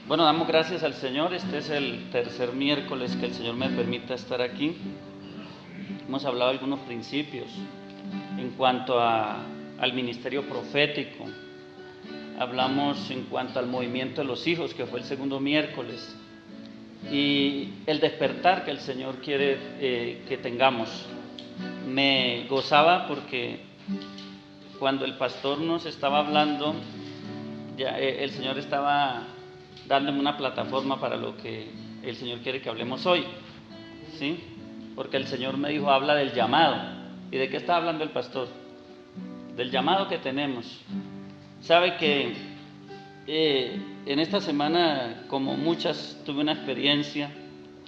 Bueno, damos gracias al Señor. Este es el tercer miércoles que el Señor me permita estar aquí. Hemos hablado de algunos principios en cuanto al ministerio profético. Hablamos en cuanto al movimiento de los hijos, que fue el segundo miércoles, y el despertar que el Señor quiere que tengamos. Me gozaba porque cuando el pastor nos estaba hablando, ya el Señor estaba dándome una plataforma para lo que el Señor quiere que hablemos hoy, ¿sí? Porque el Señor me dijo, habla del llamado. ¿Y de qué está hablando el pastor? Del llamado que tenemos. Sabe que en esta semana, como muchas, tuve una experiencia,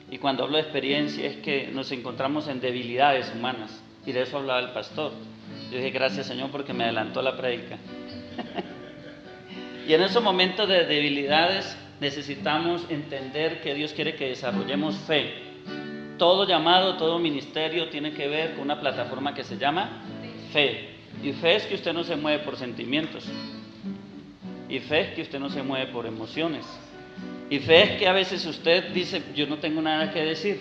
y cuando hablo de experiencia es que nos encontramos en debilidades humanas, y de eso hablaba el pastor. Yo dije, gracias Señor porque me adelantó la prédica. Y en esos momentos de debilidades necesitamos entender que Dios quiere que desarrollemos fe. Todo llamado, todo ministerio tiene que ver con una plataforma que se llama fe. Y fe es que usted no se mueve por sentimientos. Y fe es que usted no se mueve por emociones. Y fe es que a veces usted dice, yo no tengo nada que decir.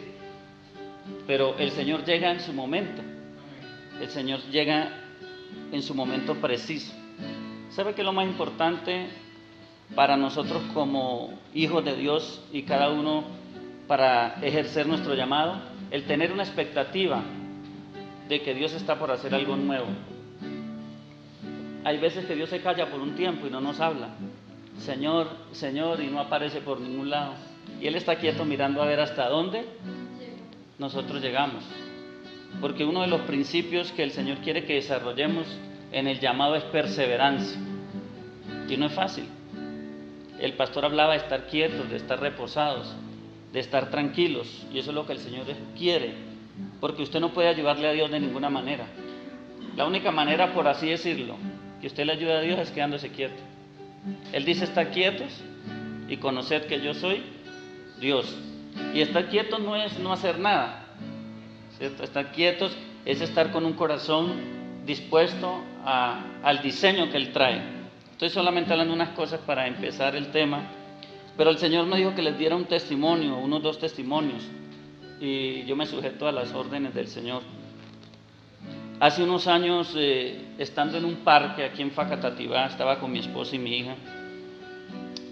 Pero el Señor llega en su momento. El Señor llega en su momento preciso. ¿Sabe qué es lo más importante para nosotros como hijos de Dios y cada uno para ejercer nuestro llamado? El tener una expectativa de que Dios está por hacer algo nuevo. Hay veces que Dios se calla por un tiempo y no nos habla. Señor, Señor, y no aparece por ningún lado. Y Él está quieto mirando a ver hasta dónde nosotros llegamos. Porque uno de los principios que el Señor quiere que desarrollemos en el llamado es perseverancia. Y no es fácil. El pastor hablaba de estar quietos, de estar reposados, de estar tranquilos. Y eso es lo que el Señor quiere. Porque usted no puede ayudarle a Dios de ninguna manera. La única manera, por así decirlo, que usted le ayude a Dios es quedándose quieto. Él dice, estar quietos y conoced que yo soy Dios. Y estar quietos no es no hacer nada, ¿cierto? Estar quietos es estar con un corazón dispuesto al diseño que Él trae. Estoy solamente hablando unas cosas para empezar el tema, pero el Señor me dijo que les diera un testimonio, unos 2 testimonios, y yo me sujeto a las órdenes del Señor. Hace unos años, estando en un parque aquí en Facatativá, estaba con mi esposa y mi hija.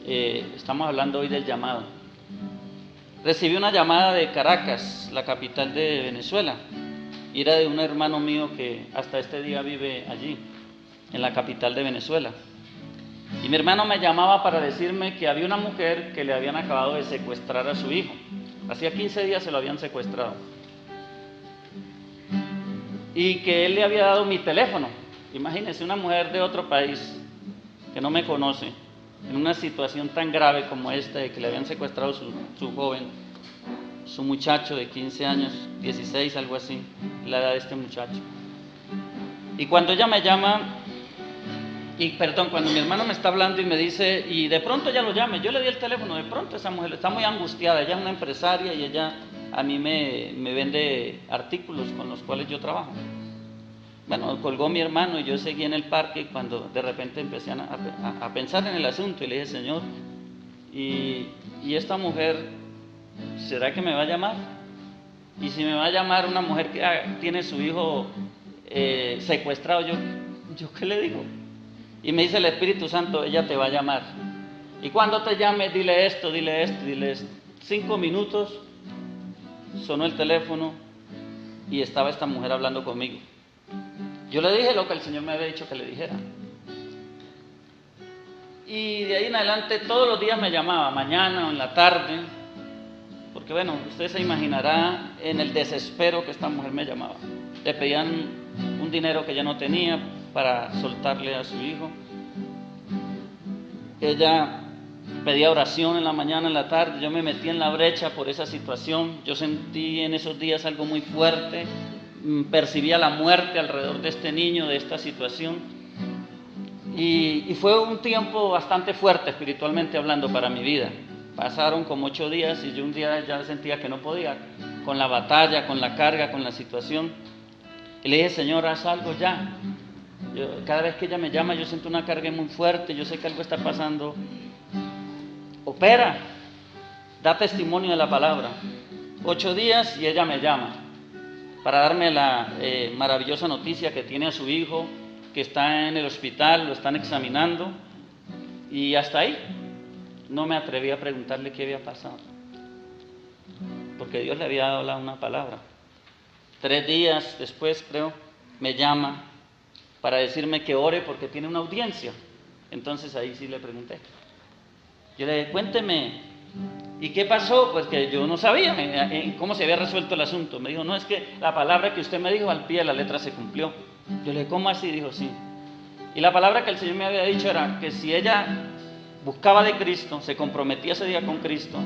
Estamos hablando hoy del llamado. Recibí una llamada de Caracas, la capital de Venezuela, y era de un hermano mío que hasta este día vive allí, en la capital de Venezuela. Y mi hermano me llamaba para decirme que había una mujer que le habían acabado de secuestrar a su hijo. Hacía 15 días se lo habían secuestrado. Y que él le había dado mi teléfono. Imagínense, una mujer de otro país que no me conoce, en una situación tan grave como esta de que le habían secuestrado su joven, su muchacho de 15 años, 16, algo así, la edad de este muchacho. Y cuando ella me llama, cuando mi hermano me está hablando y me dice, y de pronto ella lo llame, yo le di el teléfono, de pronto esa mujer está muy angustiada, ella es una empresaria y ella a mí me vende artículos con los cuales yo trabajo. Bueno, colgó mi hermano y yo seguí en el parque cuando de repente empecé a pensar en el asunto y le dije, Señor, y esta mujer, ¿será que me va a llamar? Y si me va a llamar una mujer que tiene su hijo secuestrado, ¿yo qué le digo? Y me dice el Espíritu Santo, ella te va a llamar. Y cuando te llame, dile esto, dile esto, dile esto. 5 minutos, sonó el teléfono y estaba esta mujer hablando conmigo. Yo le dije lo que el Señor me había dicho que le dijera. Y de ahí en adelante todos los días me llamaba, mañana o en la tarde, porque bueno, usted se imaginará en el desespero que esta mujer me llamaba. Le pedían un dinero que ella no tenía para soltarle a su hijo. Ella pedía oración en la mañana, en la tarde. Yo me metí en la brecha por esa situación. Yo sentí en esos días algo muy fuerte. Percibía la muerte alrededor de este niño, de esta situación. Y fue un tiempo bastante fuerte espiritualmente hablando para mi vida. Pasaron como 8 días y yo un día ya sentía que no podía, con la batalla, con la carga, con la situación. Y le dije, Señor, haz algo ya. Cada vez que ella me llama yo siento una carga muy fuerte, yo sé que algo está pasando opera, da testimonio de la palabra. 8 días y ella me llama para darme la maravillosa noticia que tiene a su hijo, que está en el hospital, lo están examinando, y hasta ahí no me atreví a preguntarle qué había pasado, porque Dios le había dado una palabra. 3 días después, creo, me llama para decirme que ore porque tiene una audiencia. Entonces ahí sí le pregunté. Yo le dije, cuénteme, ¿y qué pasó? Pues que yo no sabía cómo se había resuelto el asunto. Me dijo, no, es que la palabra que usted me dijo al pie de la letra se cumplió. Yo le dije, ¿cómo así? Dijo, sí. Y la palabra que el Señor me había dicho era que si ella buscaba de Cristo, se comprometía ese día con Cristo,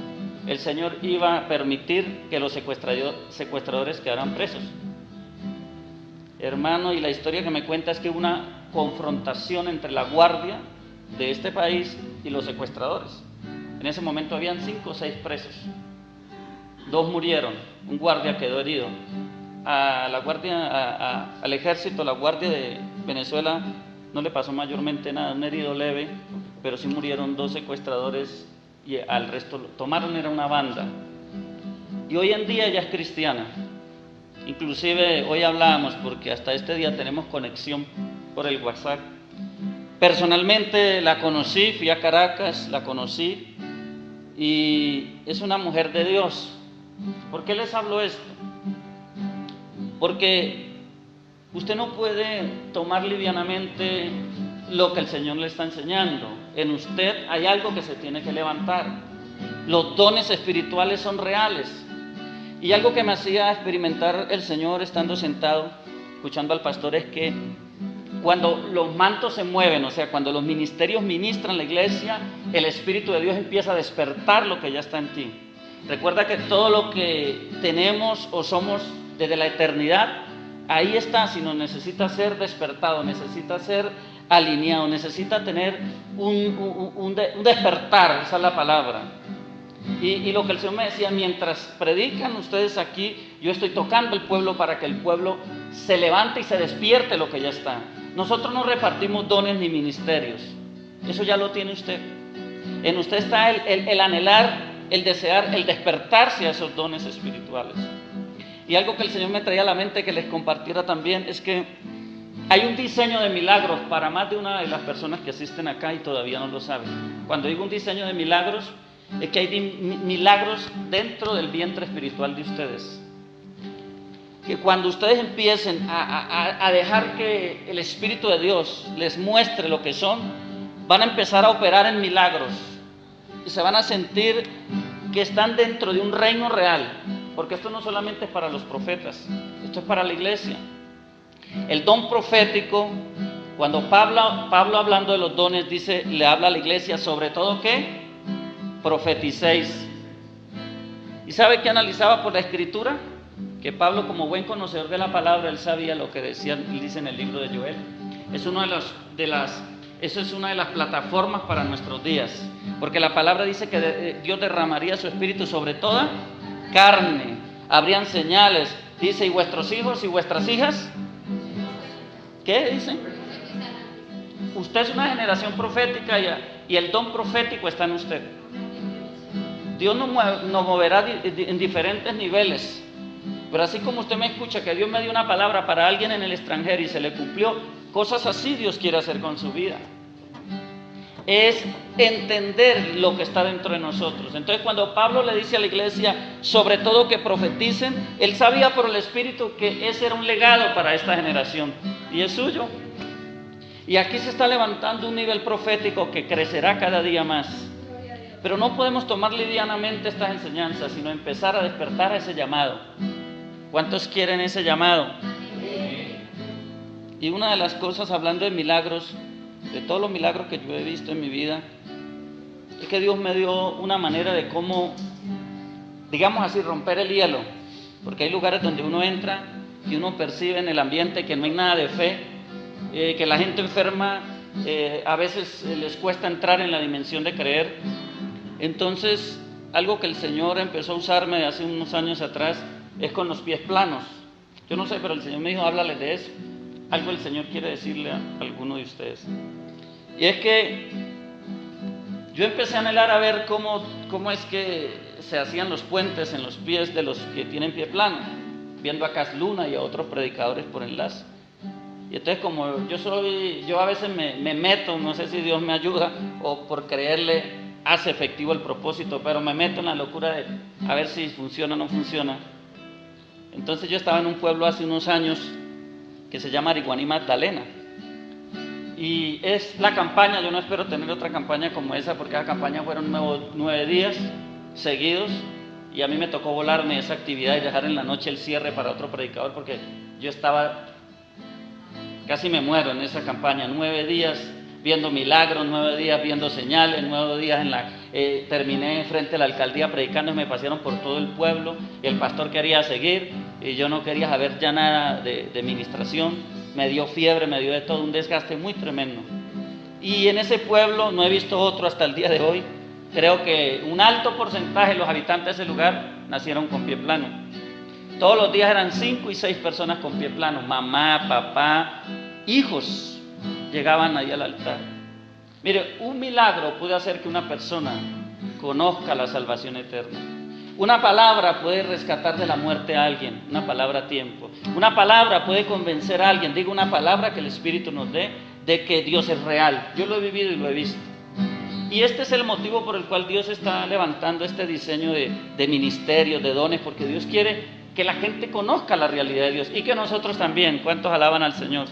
el Señor iba a permitir que los secuestradores quedaran presos. Hermano, y la historia que me cuenta es que hubo una confrontación entre la guardia de este país y los secuestradores. En ese momento habían 5 o 6 presos. 2 murieron, un guardia quedó herido. Al ejército, la guardia de Venezuela no le pasó mayormente nada, un herido leve, pero sí murieron 2 secuestradores y al resto lo tomaron, era una banda. Y hoy en día ella es cristiana. Inclusive hoy hablábamos, porque hasta este día tenemos conexión por el WhatsApp. Personalmente la conocí, fui a Caracas, la conocí, y es una mujer de Dios. ¿Por qué les hablo esto? Porque usted no puede tomar livianamente lo que el Señor le está enseñando. En usted hay algo que se tiene que levantar. Los dones espirituales son reales. Y algo que me hacía experimentar el Señor estando sentado, escuchando al pastor, es que cuando los mantos se mueven, o sea, cuando los ministerios ministran la iglesia, el Espíritu de Dios empieza a despertar lo que ya está en ti. Recuerda que todo lo que tenemos o somos desde la eternidad, ahí está, sino necesita ser despertado, necesita ser alineado, necesita tener un despertar, esa es la palabra. Y lo que el Señor me decía, mientras predican ustedes aquí, yo estoy tocando el pueblo para que el pueblo se levante y se despierte lo que ya está. Nosotros no repartimos dones ni ministerios, eso ya lo tiene usted. En usted está el anhelar, el desear, el despertarse a esos dones espirituales. Y algo que el Señor me traía a la mente que les compartiera también es que hay un diseño de milagros para más de una de las personas que asisten acá y todavía no lo saben. Cuando digo un diseño de milagros, es que hay milagros dentro del vientre espiritual de ustedes. Que cuando ustedes empiecen a dejar que el Espíritu de Dios les muestre lo que son, van a empezar a operar en milagros y se van a sentir que están dentro de un reino real, porque esto no solamente es para los profetas, esto es para la iglesia. El don profético, cuando Pablo hablando de los dones, dice, le habla a la iglesia sobre todo ¿qué? Profeticéis. ¿Y sabe qué analizaba por la escritura? Que Pablo, como buen conocedor de la palabra, él sabía lo que dice en el libro de Joel. Es eso es una de las plataformas para nuestros días, porque la palabra dice que Dios derramaría su espíritu sobre toda carne, habrían señales, dice, y vuestros hijos y vuestras hijas, ¿qué dicen? Usted es una generación profética y el don profético está en usted. Dios nos moverá en diferentes niveles, pero así como usted me escucha que Dios me dio una palabra para alguien en el extranjero y se le cumplió, cosas así Dios quiere hacer con su vida. Es entender lo que está dentro de nosotros. Entonces cuando Pablo le dice a la iglesia, sobre todo que profeticen, él sabía por el Espíritu que ese era un legado para esta generación y es suyo. Y aquí se está levantando un nivel profético que crecerá cada día más. Pero no podemos tomar livianamente estas enseñanzas, sino empezar a despertar a ese llamado. ¿Cuántos quieren ese llamado? Y una de las cosas, hablando de milagros, de todos los milagros que yo he visto en mi vida, es que Dios me dio una manera de cómo, digamos así, romper el hielo. Porque hay lugares donde uno entra y uno percibe en el ambiente que no hay nada de fe, que la gente enferma a veces les cuesta entrar en la dimensión de creer. Entonces, algo que el Señor empezó a usarme hace unos años atrás es con los pies planos. Yo no sé, pero el Señor me dijo, háblales de eso. Algo el Señor quiere decirle a alguno de ustedes. Y es que yo empecé a anhelar a ver cómo es que se hacían los puentes en los pies de los que tienen pie plano, viendo a Cas Luna y a otros predicadores por enlace. Y entonces como yo a veces me meto, no sé si Dios me ayuda o por creerle hace efectivo el propósito, pero me meto en la locura de a ver si funciona o no funciona. Entonces yo estaba en un pueblo hace unos años que se llama Ariguaní Magdalena. Y es la campaña, yo no espero tener otra campaña como esa, porque esa campaña fueron 9 días seguidos, y a mí me tocó volarme esa actividad y dejar en la noche el cierre para otro predicador, porque yo estaba, casi me muero en esa campaña, 9 días viendo milagros, 9 días viendo señales, 9 días terminé frente a la alcaldía predicando, me pasearon por todo el pueblo, y el pastor quería seguir, y yo no quería saber ya nada de ministración, me dio fiebre, me dio de todo, un desgaste muy tremendo. Y en ese pueblo no he visto otro hasta el día de hoy. Creo que un alto porcentaje de los habitantes de ese lugar nacieron con pie plano. Todos los días eran 5 y 6 personas con pie plano, mamá, papá, hijos, llegaban ahí al altar. Mire, un milagro puede hacer que una persona conozca la salvación eterna. Una palabra puede rescatar de la muerte a alguien, una palabra a tiempo. Una palabra puede convencer a alguien, digo una palabra que el Espíritu nos dé, de que Dios es real. Yo lo he vivido y lo he visto. Y este es el motivo por el cual Dios está levantando este diseño de ministerios, de dones, porque Dios quiere que la gente conozca la realidad de Dios y que nosotros también. ¿Cuántos alaban al Señor?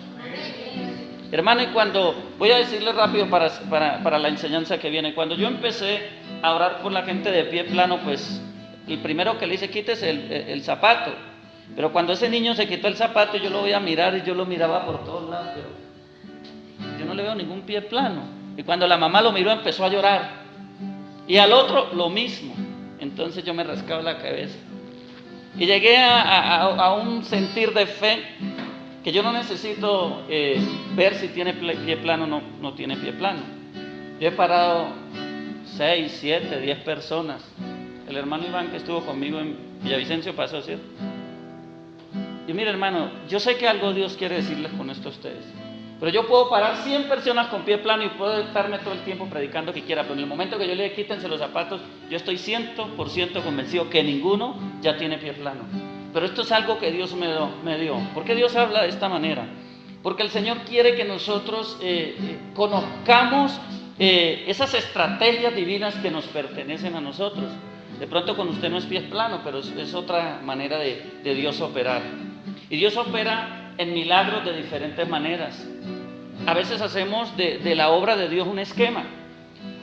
Hermano, y cuando, voy a decirle rápido para la enseñanza que viene, cuando yo empecé a orar por la gente de pie plano, pues el primero que le hice, quítese el zapato. Pero cuando ese niño se quitó el zapato, yo lo voy a mirar y yo lo miraba por todos lados, pero yo no le veo ningún pie plano. Y cuando la mamá lo miró, empezó a llorar. Y al otro, lo mismo. Entonces yo me rascaba la cabeza. Y llegué a un sentir de fe que yo no necesito ver si tiene pie plano o no tiene pie plano. Yo he parado 6, 7, 10 personas. El hermano Iván que estuvo conmigo en Villavicencio pasó, ¿cierto? Y mire, hermano, yo sé que algo Dios quiere decirles con esto a ustedes. Pero yo puedo parar 100 personas con pie plano y puedo estarme todo el tiempo predicando que quiera, pero en el momento que yo le quítense los zapatos, yo estoy 100% convencido que ninguno ya tiene pie plano. Pero esto es algo que Dios me dio. ¿Por qué Dios habla de esta manera? Porque el Señor quiere que nosotros conozcamos esas estrategias divinas que nos pertenecen a nosotros. De pronto con usted no es pie plano, pero es otra manera de Dios operar. Y Dios opera en milagros de diferentes maneras. A veces hacemos de la obra de Dios un esquema.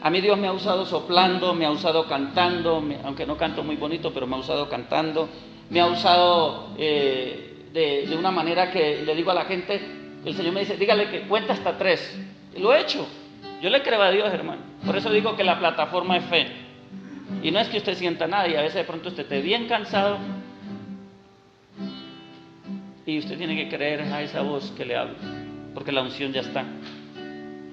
A mí Dios me ha usado soplando, me ha usado cantando, aunque no canto muy bonito, pero me ha usado cantando. Me ha usado de una manera que le digo a la gente, el Señor me dice, dígale que cuenta hasta 3. Y lo he hecho. Yo le creo a Dios, hermano. Por eso digo que la plataforma es fe. Y no es que usted sienta nada y a veces de pronto usted esté bien cansado y usted tiene que creer a esa voz que le habla, porque la unción ya está.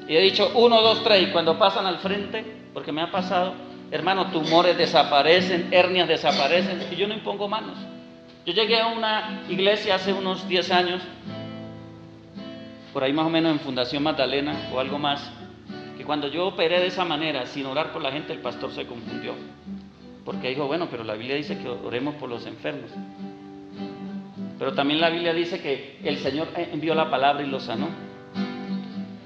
Y he dicho 1, 2, 3 y cuando pasan al frente, porque me ha pasado, hermano, tumores desaparecen, hernias desaparecen y yo no impongo manos. Yo llegué a una iglesia hace unos 10 años, por ahí más o menos en Fundación Magdalena o algo más, que cuando yo operé de esa manera, sin orar por la gente, el pastor se confundió. Porque dijo, bueno, pero la Biblia dice que oremos por los enfermos. Pero también la Biblia dice que el Señor envió la palabra y lo sanó.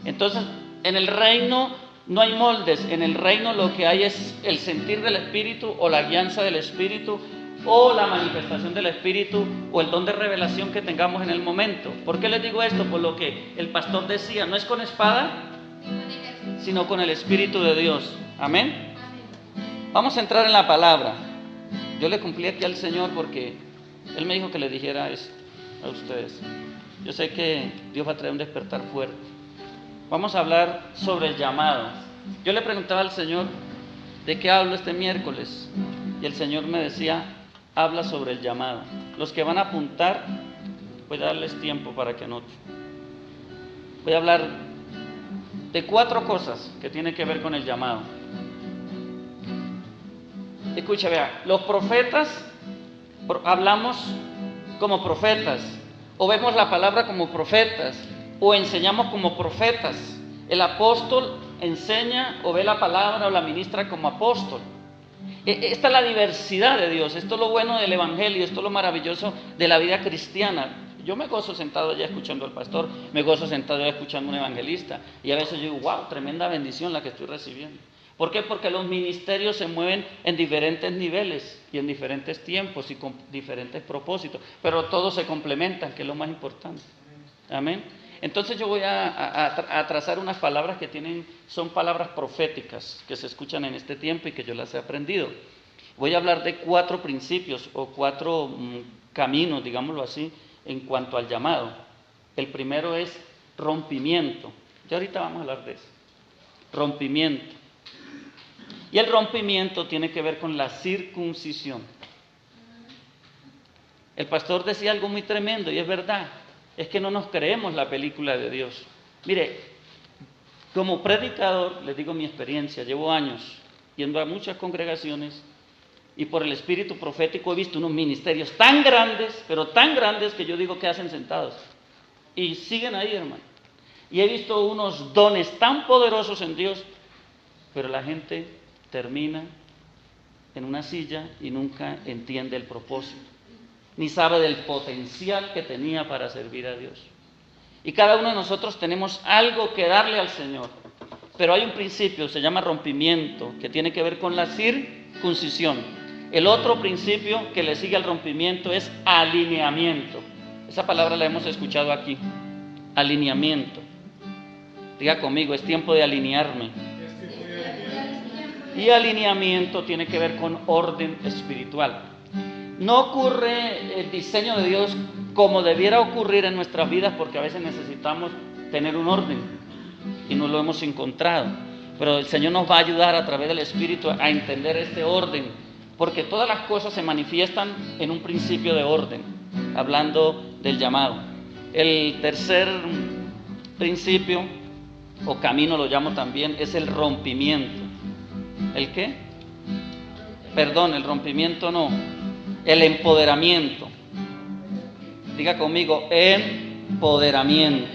Entonces, en el reino no hay moldes. En el reino lo que hay es el sentir del Espíritu o la guianza del Espíritu o la manifestación del Espíritu o el don de revelación que tengamos en el momento. ¿Por qué les digo esto? Por lo que el pastor decía, no es con espada, sino con el Espíritu de Dios. Amén. Vamos a entrar en la palabra. Yo le cumplí aquí al Señor porque Él me dijo que le dijera eso a ustedes. Yo sé que Dios va a traer un despertar fuerte. Vamos a hablar sobre el llamado. Yo le preguntaba al Señor, ¿de qué hablo este miércoles? Y el Señor me decía, habla sobre el llamado. Los que van a apuntar, voy a darles tiempo para que anoten. Voy a hablar de 4 cosas que tienen que ver con el llamado. Escucha, vea, los profetas, hablamos como profetas, o vemos la palabra como profetas, o enseñamos como profetas. El apóstol enseña o ve la palabra o la ministra como apóstol. Esta es la diversidad de Dios, esto es lo bueno del evangelio, esto es lo maravilloso de la vida cristiana. Yo me gozo sentado allá escuchando al pastor, me gozo sentado allá escuchando a un evangelista, y a veces yo digo, wow, tremenda bendición la que estoy recibiendo. ¿Por qué? Porque los ministerios se mueven en diferentes niveles y en diferentes tiempos y con diferentes propósitos, pero todos se complementan, que es lo más importante. Amén. Entonces yo voy a trazar unas palabras que son palabras proféticas que se escuchan en este tiempo y que yo las he aprendido. Voy a hablar de 4 principios o 4 caminos, digámoslo así, en cuanto al llamado. El primero es rompimiento. Ya ahorita vamos a hablar de eso. Rompimiento. Y el rompimiento tiene que ver con la circuncisión. El pastor decía algo muy tremendo y es verdad. Es que no nos creemos la película de Dios. Mire, como predicador, les digo mi experiencia, llevo años yendo a muchas congregaciones y por el espíritu profético he visto unos ministerios tan grandes, pero tan grandes que yo digo que hacen sentados. Y siguen ahí, hermano. Y he visto unos dones tan poderosos en Dios, pero la gente termina en una silla y nunca entiende el propósito, ni sabe del potencial que tenía para servir a Dios. Y cada uno de nosotros tenemos algo que darle al Señor, pero hay un principio, se llama rompimiento, que tiene que ver con la circuncisión. El otro principio que le sigue al rompimiento es alineamiento. Esa palabra la hemos escuchado aquí, alineamiento. Diga conmigo, es tiempo de alinearme. Y alineamiento tiene que ver con orden espiritual. No ocurre el diseño de Dios como debiera ocurrir en nuestras vidas, porque a veces necesitamos tener un orden y no lo hemos encontrado. Pero el Señor nos va a ayudar a través del Espíritu a entender este orden, porque todas las cosas se manifiestan en un principio de orden, hablando del llamado. El tercer principio, o camino lo llamo también, es el rompimiento. ¿El qué? Perdón, el rompimiento no. El empoderamiento. Diga conmigo, empoderamiento.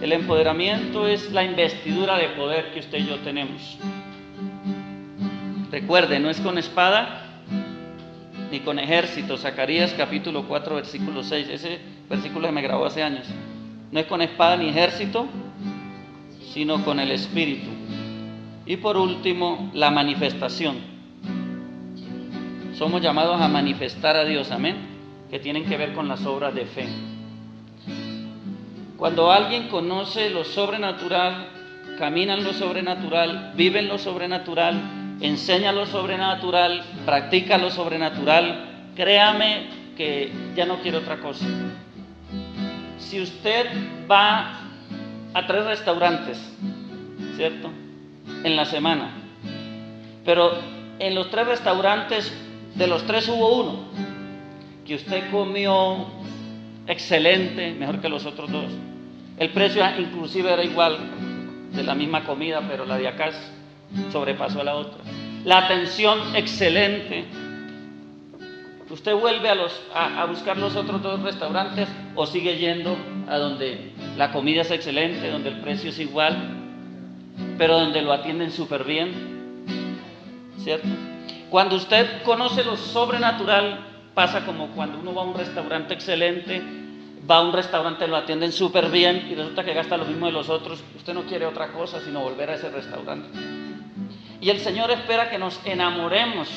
El empoderamiento es la investidura de poder que usted y yo tenemos. Recuerde, no es con espada ni con ejército. Zacarías capítulo 4 versículo 6. Ese versículo me grabó hace años. No es con espada ni ejército, sino con el Espíritu. Y por último, la manifestación. Somos llamados a manifestar a Dios, amén, que tienen que ver con las obras de fe. Cuando alguien conoce lo sobrenatural, camina en lo sobrenatural, vive en lo sobrenatural, enseña lo sobrenatural, practica lo sobrenatural, créame que ya no quiere otra cosa. Si usted va a 3 restaurantes, ¿cierto?, en la semana, pero en los 3 restaurantes, de los 3 hubo uno que usted comió excelente, mejor que los otros 2. El precio inclusive era igual, de la misma comida, pero la de acá sobrepasó a la otra. La atención excelente. ¿Usted vuelve a buscar los otros 2 restaurantes o sigue yendo a donde la comida es excelente, donde el precio es igual, pero donde lo atienden súper bien? ¿Cierto? Cuando usted conoce lo sobrenatural, pasa como cuando uno va a un restaurante excelente, va a un restaurante, lo atienden súper bien y resulta que gasta lo mismo de los otros. Usted no quiere otra cosa sino volver a ese restaurante. Y el Señor espera que nos enamoremos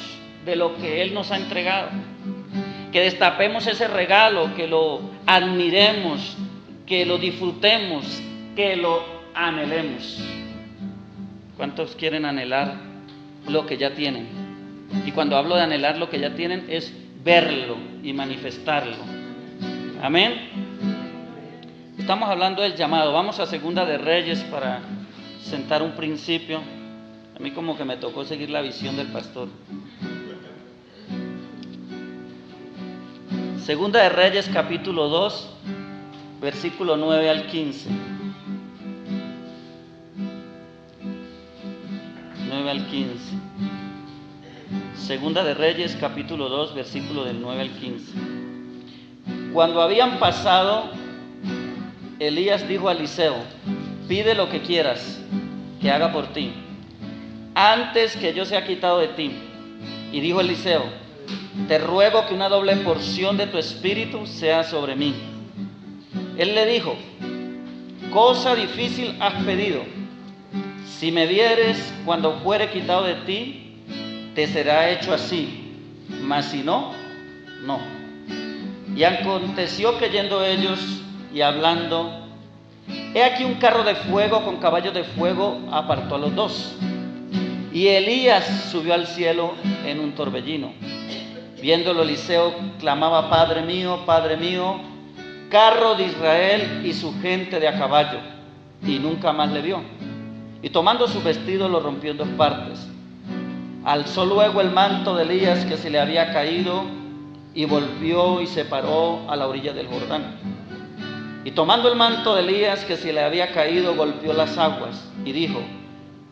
de lo que Él nos ha entregado, que destapemos ese regalo, que lo admiremos, que lo disfrutemos, que lo anhelemos. ¿Cuántos quieren anhelar lo que ya tienen? Y cuando hablo de anhelar lo que ya tienen es verlo y manifestarlo. Amén. Estamos hablando del llamado. Vamos a Segunda de Reyes para sentar un principio. A mí como que me tocó seguir la visión del pastor. Segunda de Reyes capítulo 2, versículo 9 al 15. 9 al 15. Segunda de Reyes capítulo 2, versículo del 9 al 15. Cuando habían pasado, Elías dijo a Eliseo: pide lo que quieras que haga por ti, antes que yo sea quitado de ti. Y dijo Eliseo: te ruego que una doble porción de tu espíritu sea sobre mí. Él le dijo: cosa difícil has pedido. Si me vieres cuando fuere quitado de ti, te será hecho así, mas si no, no. Y aconteció que yendo ellos y hablando, he aquí un carro de fuego con caballos de fuego apartó a los dos. Y Elías subió al cielo en un torbellino. Viéndolo Eliseo, clamaba: Padre mío, carro de Israel y su gente de a caballo. Y nunca más le vio. Y tomando su vestido lo rompió en dos partes. Alzó luego el manto de Elías que se le había caído y volvió y se paró a la orilla del Jordán. Y tomando el manto de Elías que se le había caído, golpeó las aguas y dijo: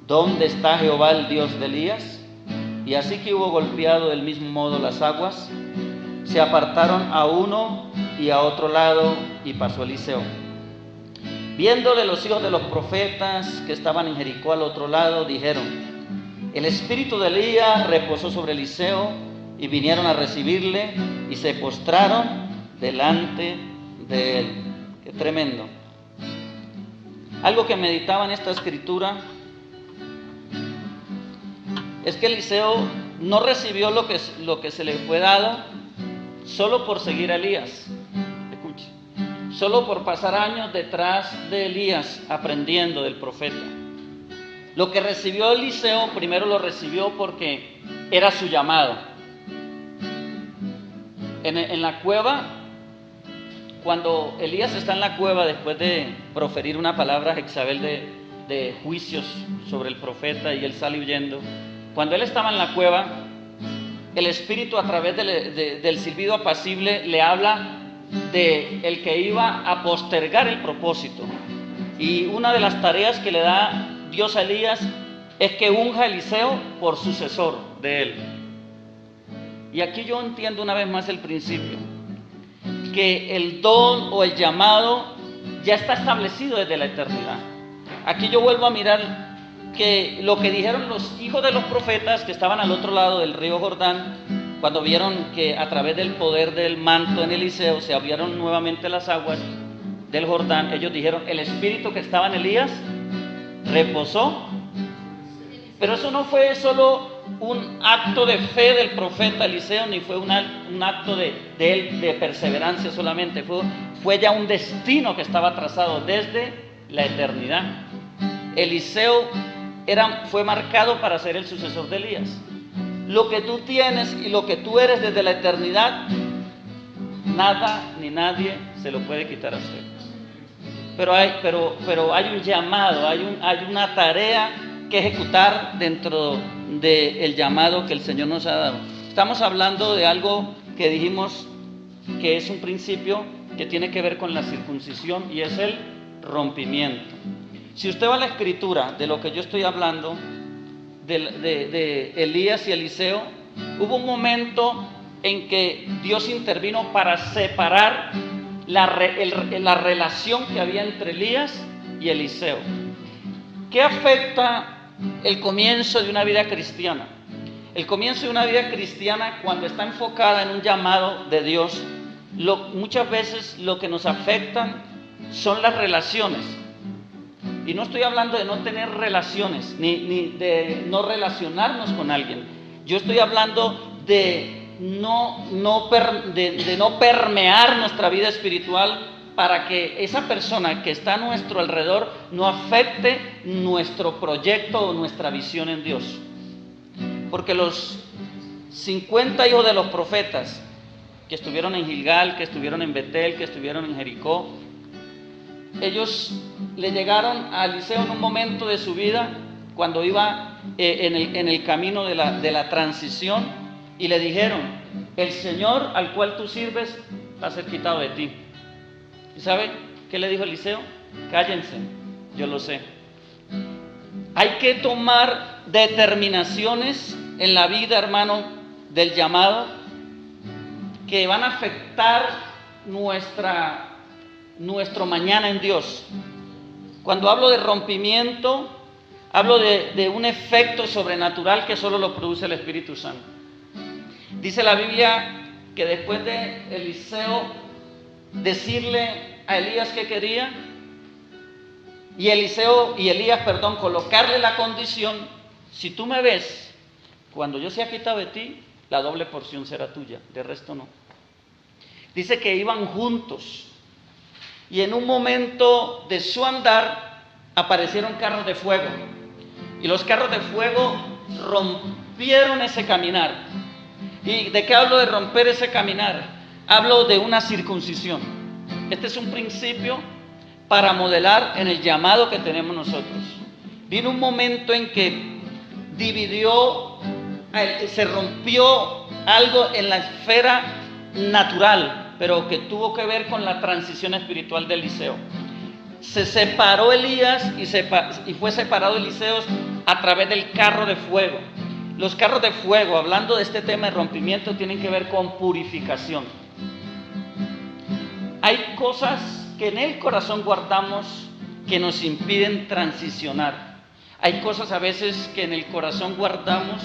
¿dónde está Jehová, el Dios de Elías? Y así que hubo golpeado del mismo modo las aguas, se apartaron a uno y a otro lado, y pasó Eliseo. Viéndole los hijos de los profetas que estaban en Jericó al otro lado, dijeron: el espíritu de Elías reposó sobre Eliseo, y vinieron a recibirle y se postraron delante de él. Qué tremendo. Algo que meditaba en esta escritura es que Eliseo no recibió lo que se le fue dado solo por seguir a Elías. Escuche. Solo por pasar años detrás de Elías aprendiendo del profeta. Lo que recibió Eliseo, primero lo recibió porque era su llamado. En la cueva, cuando Elías está en la cueva después de proferir una palabra a Jezabel de juicios sobre el profeta, y él sale huyendo, cuando él estaba en la cueva, el Espíritu, a través del silbido apacible, le habla de el que iba a postergar el propósito. Y una de las tareas que le da Dios a Elías es que unja a Eliseo por sucesor de él. Y aquí yo entiendo una vez más el principio, que el don o el llamado ya está establecido desde la eternidad. Aquí yo vuelvo a mirar que lo que dijeron los hijos de los profetas que estaban al otro lado del río Jordán, cuando vieron que a través del poder del manto en Eliseo se abrieron nuevamente las aguas del Jordán, ellos dijeron: el espíritu que estaba en Elías reposó. Pero eso no fue solo un acto de fe del profeta Eliseo, ni fue un acto de él de perseverancia solamente, fue ya un destino que estaba trazado desde la eternidad. Eliseo fue marcado para ser el sucesor de Elías. Lo que tú tienes y lo que tú eres desde la eternidad, nada ni nadie se lo puede quitar a usted. Pero hay un llamado, hay una tarea que ejecutar dentro del llamado que el Señor nos ha dado. Estamos hablando de algo que dijimos que es un principio que tiene que ver con la circuncisión, y es el rompimiento. Si usted va a la escritura de lo que yo estoy hablando, de Elías y Eliseo, hubo un momento en que Dios intervino para separar la relación que había entre Elías y Eliseo. ¿Qué afecta el comienzo de una vida cristiana? El comienzo de una vida cristiana, cuando está enfocada en un llamado de Dios, muchas veces lo que nos afectan son las relaciones. Y no estoy hablando de no tener relaciones, ni de no relacionarnos con alguien. Yo estoy hablando de no permear nuestra vida espiritual para que esa persona que está a nuestro alrededor no afecte nuestro proyecto o nuestra visión en Dios. Porque los 50 hijos de los profetas que estuvieron en Gilgal, que estuvieron en Betel, que estuvieron en Jericó, ellos le llegaron a Eliseo en un momento de su vida, cuando iba en el camino de la transición, y le dijeron: el Señor al cual tú sirves va a ser quitado de ti. ¿Y sabe qué le dijo Eliseo? Cállense, yo lo sé. Hay que tomar determinaciones en la vida, hermano, del llamado, que van a afectar nuestro mañana en Dios. Cuando hablo de rompimiento, hablo de un efecto sobrenatural que solo lo produce el Espíritu Santo. Dice la Biblia que después de Eliseo decirle a Elías que quería, y Elías, colocarle la condición: si tú me ves, cuando yo sea quitado de ti, la doble porción será tuya, de resto no. Dice que iban juntos, y en un momento de su andar aparecieron carros de fuego, y los carros de fuego rompieron ese caminar. ¿Y de qué hablo de romper ese caminar? Hablo de una circuncisión. Este es un principio para modelar en el llamado que tenemos nosotros. Vino un momento en que se rompió algo en la esfera natural, pero que tuvo que ver con la transición espiritual de Eliseo. Se separó Elías y fue separado Eliseo a través del carro de fuego. Los carros de fuego, hablando de este tema de rompimiento, tienen que ver con purificación. Hay cosas que en el corazón guardamos que nos impiden transicionar. Hay cosas a veces que en el corazón guardamos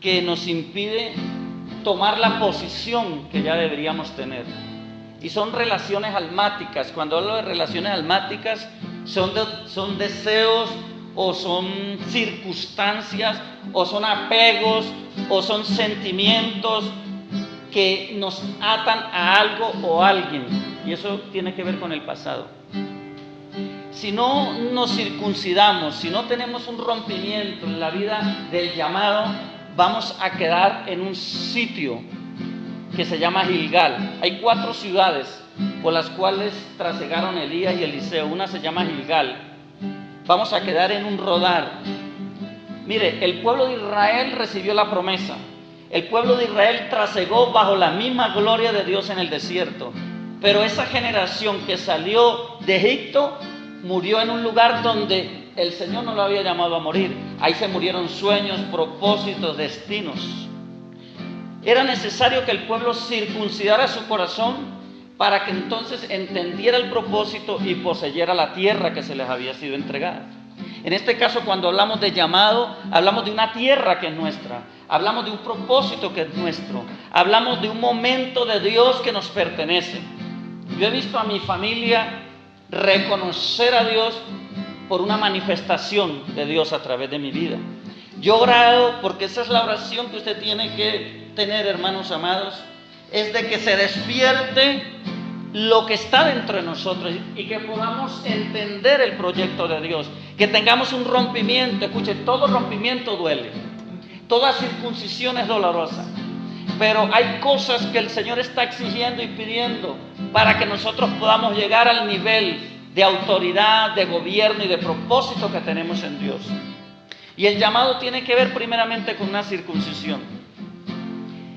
que nos impide tomar la posición que ya deberíamos tener. Y son relaciones almáticas. Cuando hablo de relaciones almáticas, son deseos, o son circunstancias, o son apegos, o son sentimientos que nos atan a algo o a alguien. Y eso tiene que ver con el pasado. Si no nos circuncidamos, si no tenemos un rompimiento en la vida del llamado, vamos a quedar en un sitio que se llama Gilgal. Hay 4 ciudades por las cuales trasegaron Elías y Eliseo. Una se llama Gilgal. Vamos a quedar en un rodar. Mire, el pueblo de Israel recibió la promesa. El pueblo de Israel trasegó bajo la misma gloria de Dios en el desierto. Pero esa generación que salió de Egipto murió en un lugar donde el Señor no lo había llamado a morir. Ahí se murieron sueños, propósitos, destinos. Era necesario que el pueblo circuncidara su corazón para que entonces entendiera el propósito y poseyera la tierra que se les había sido entregada. En este caso, cuando hablamos de llamado, hablamos de una tierra que es nuestra, hablamos de un propósito que es nuestro, hablamos de un momento de Dios que nos pertenece. Yo he visto a mi familia reconocer a Dios por una manifestación de Dios a través de mi vida. Yo he orado, porque esa es la oración que usted tiene que tener, hermanos amados, es de que se despierte lo que está dentro de nosotros y que podamos entender el proyecto de Dios, que tengamos un rompimiento. Escuche, todo rompimiento duele, toda circuncisión es dolorosa, pero hay cosas que el Señor está exigiendo y pidiendo para que nosotros podamos llegar al nivel de autoridad, de gobierno y de propósito que tenemos en Dios. Y el llamado tiene que ver primeramente con una circuncisión.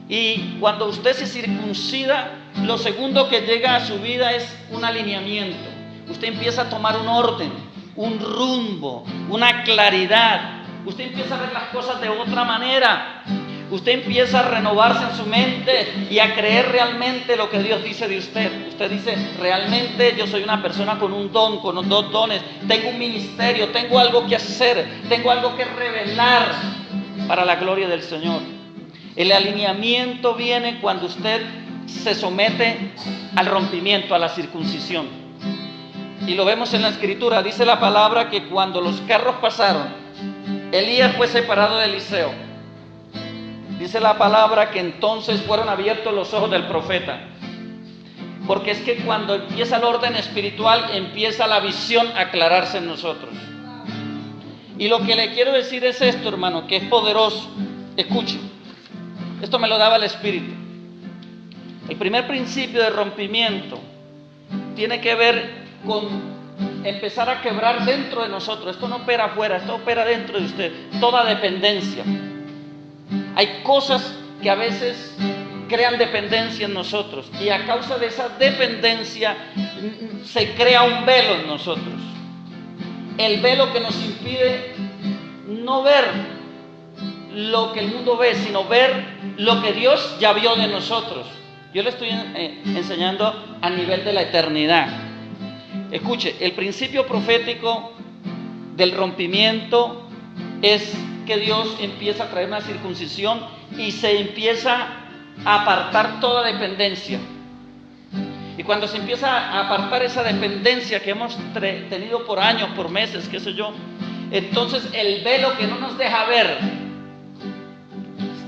Y cuando usted se circuncida, lo segundo que llega a su vida es un alineamiento. Usted empieza a tomar un orden, un rumbo, una claridad. Usted empieza a ver las cosas de otra manera. Usted empieza a renovarse en su mente y a creer realmente lo que Dios dice de usted. Usted dice, realmente yo soy una persona con un don, con 2 dones. Tengo un ministerio, tengo algo que hacer, tengo algo que revelar para la gloria del Señor. El alineamiento viene cuando usted se somete al rompimiento, a la circuncisión. Y lo vemos en la Escritura. Dice la palabra que cuando los carros pasaron, Elías fue separado de Eliseo. Dice la palabra que entonces fueron abiertos los ojos del profeta. Porque es que cuando empieza el orden espiritual, empieza la visión a aclararse en nosotros. Y lo que le quiero decir es esto, hermano, que es poderoso. Escuche. Esto me lo daba el Espíritu. El primer principio de rompimiento tiene que ver con empezar a quebrar dentro de nosotros. Esto no opera afuera, esto opera dentro de usted. Toda dependencia. Hay cosas que a veces crean dependencia en nosotros, y a causa de esa dependencia se crea un velo en nosotros. El velo que nos impide no ver lo que el mundo ve, sino ver lo que Dios ya vio de nosotros. Yo le estoy enseñando a nivel de la eternidad. Escuche, el principio profético del rompimiento es que Dios empieza a traer una circuncisión y se empieza a apartar toda dependencia. Y cuando se empieza a apartar esa dependencia que hemos tenido por años, por meses, qué sé yo, entonces el velo que no nos deja ver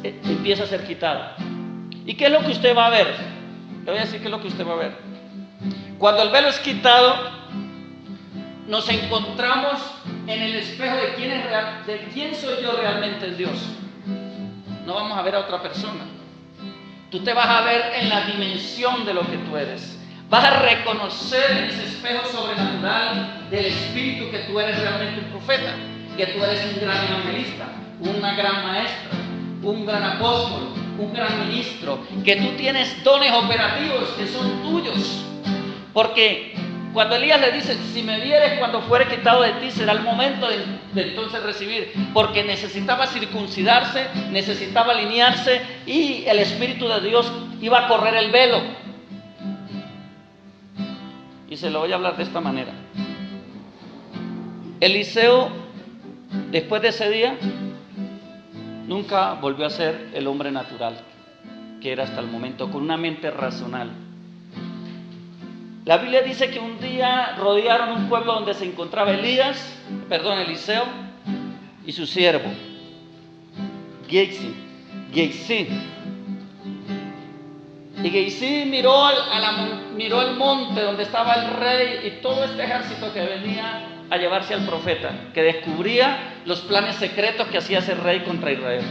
empieza a ser quitado. ¿Y qué es lo que usted va a ver? Le voy a decir qué es lo que usted va a ver. Cuando el velo es quitado, nos encontramos en el espejo de quién es real, de quién soy yo realmente en Dios. No vamos a ver a otra persona. Tú te vas a ver en la dimensión de lo que tú eres. Vas a reconocer en ese espejo sobrenatural del Espíritu que tú eres realmente un profeta, que tú eres un gran evangelista, una gran maestra, un gran apóstol, un gran ministro, que tú tienes dones operativos que son tuyos. Porque cuando Elías le dice, si me vieres cuando fuere quitado de ti, será el momento de entonces recibir, porque necesitaba circuncidarse, necesitaba alinearse, y el Espíritu de Dios iba a correr el velo. Y se lo voy a hablar de esta manera. Eliseo, después de ese día, nunca volvió a ser el hombre natural que era hasta el momento, con una mente racional. La Biblia dice que un día rodearon un pueblo donde se encontraba Eliseo y su siervo, Gehazi. Y Gehazi miró al monte donde estaba el rey y todo este ejército que venía a llevarse al profeta, que descubría los planes secretos que hacía ese rey contra Israel.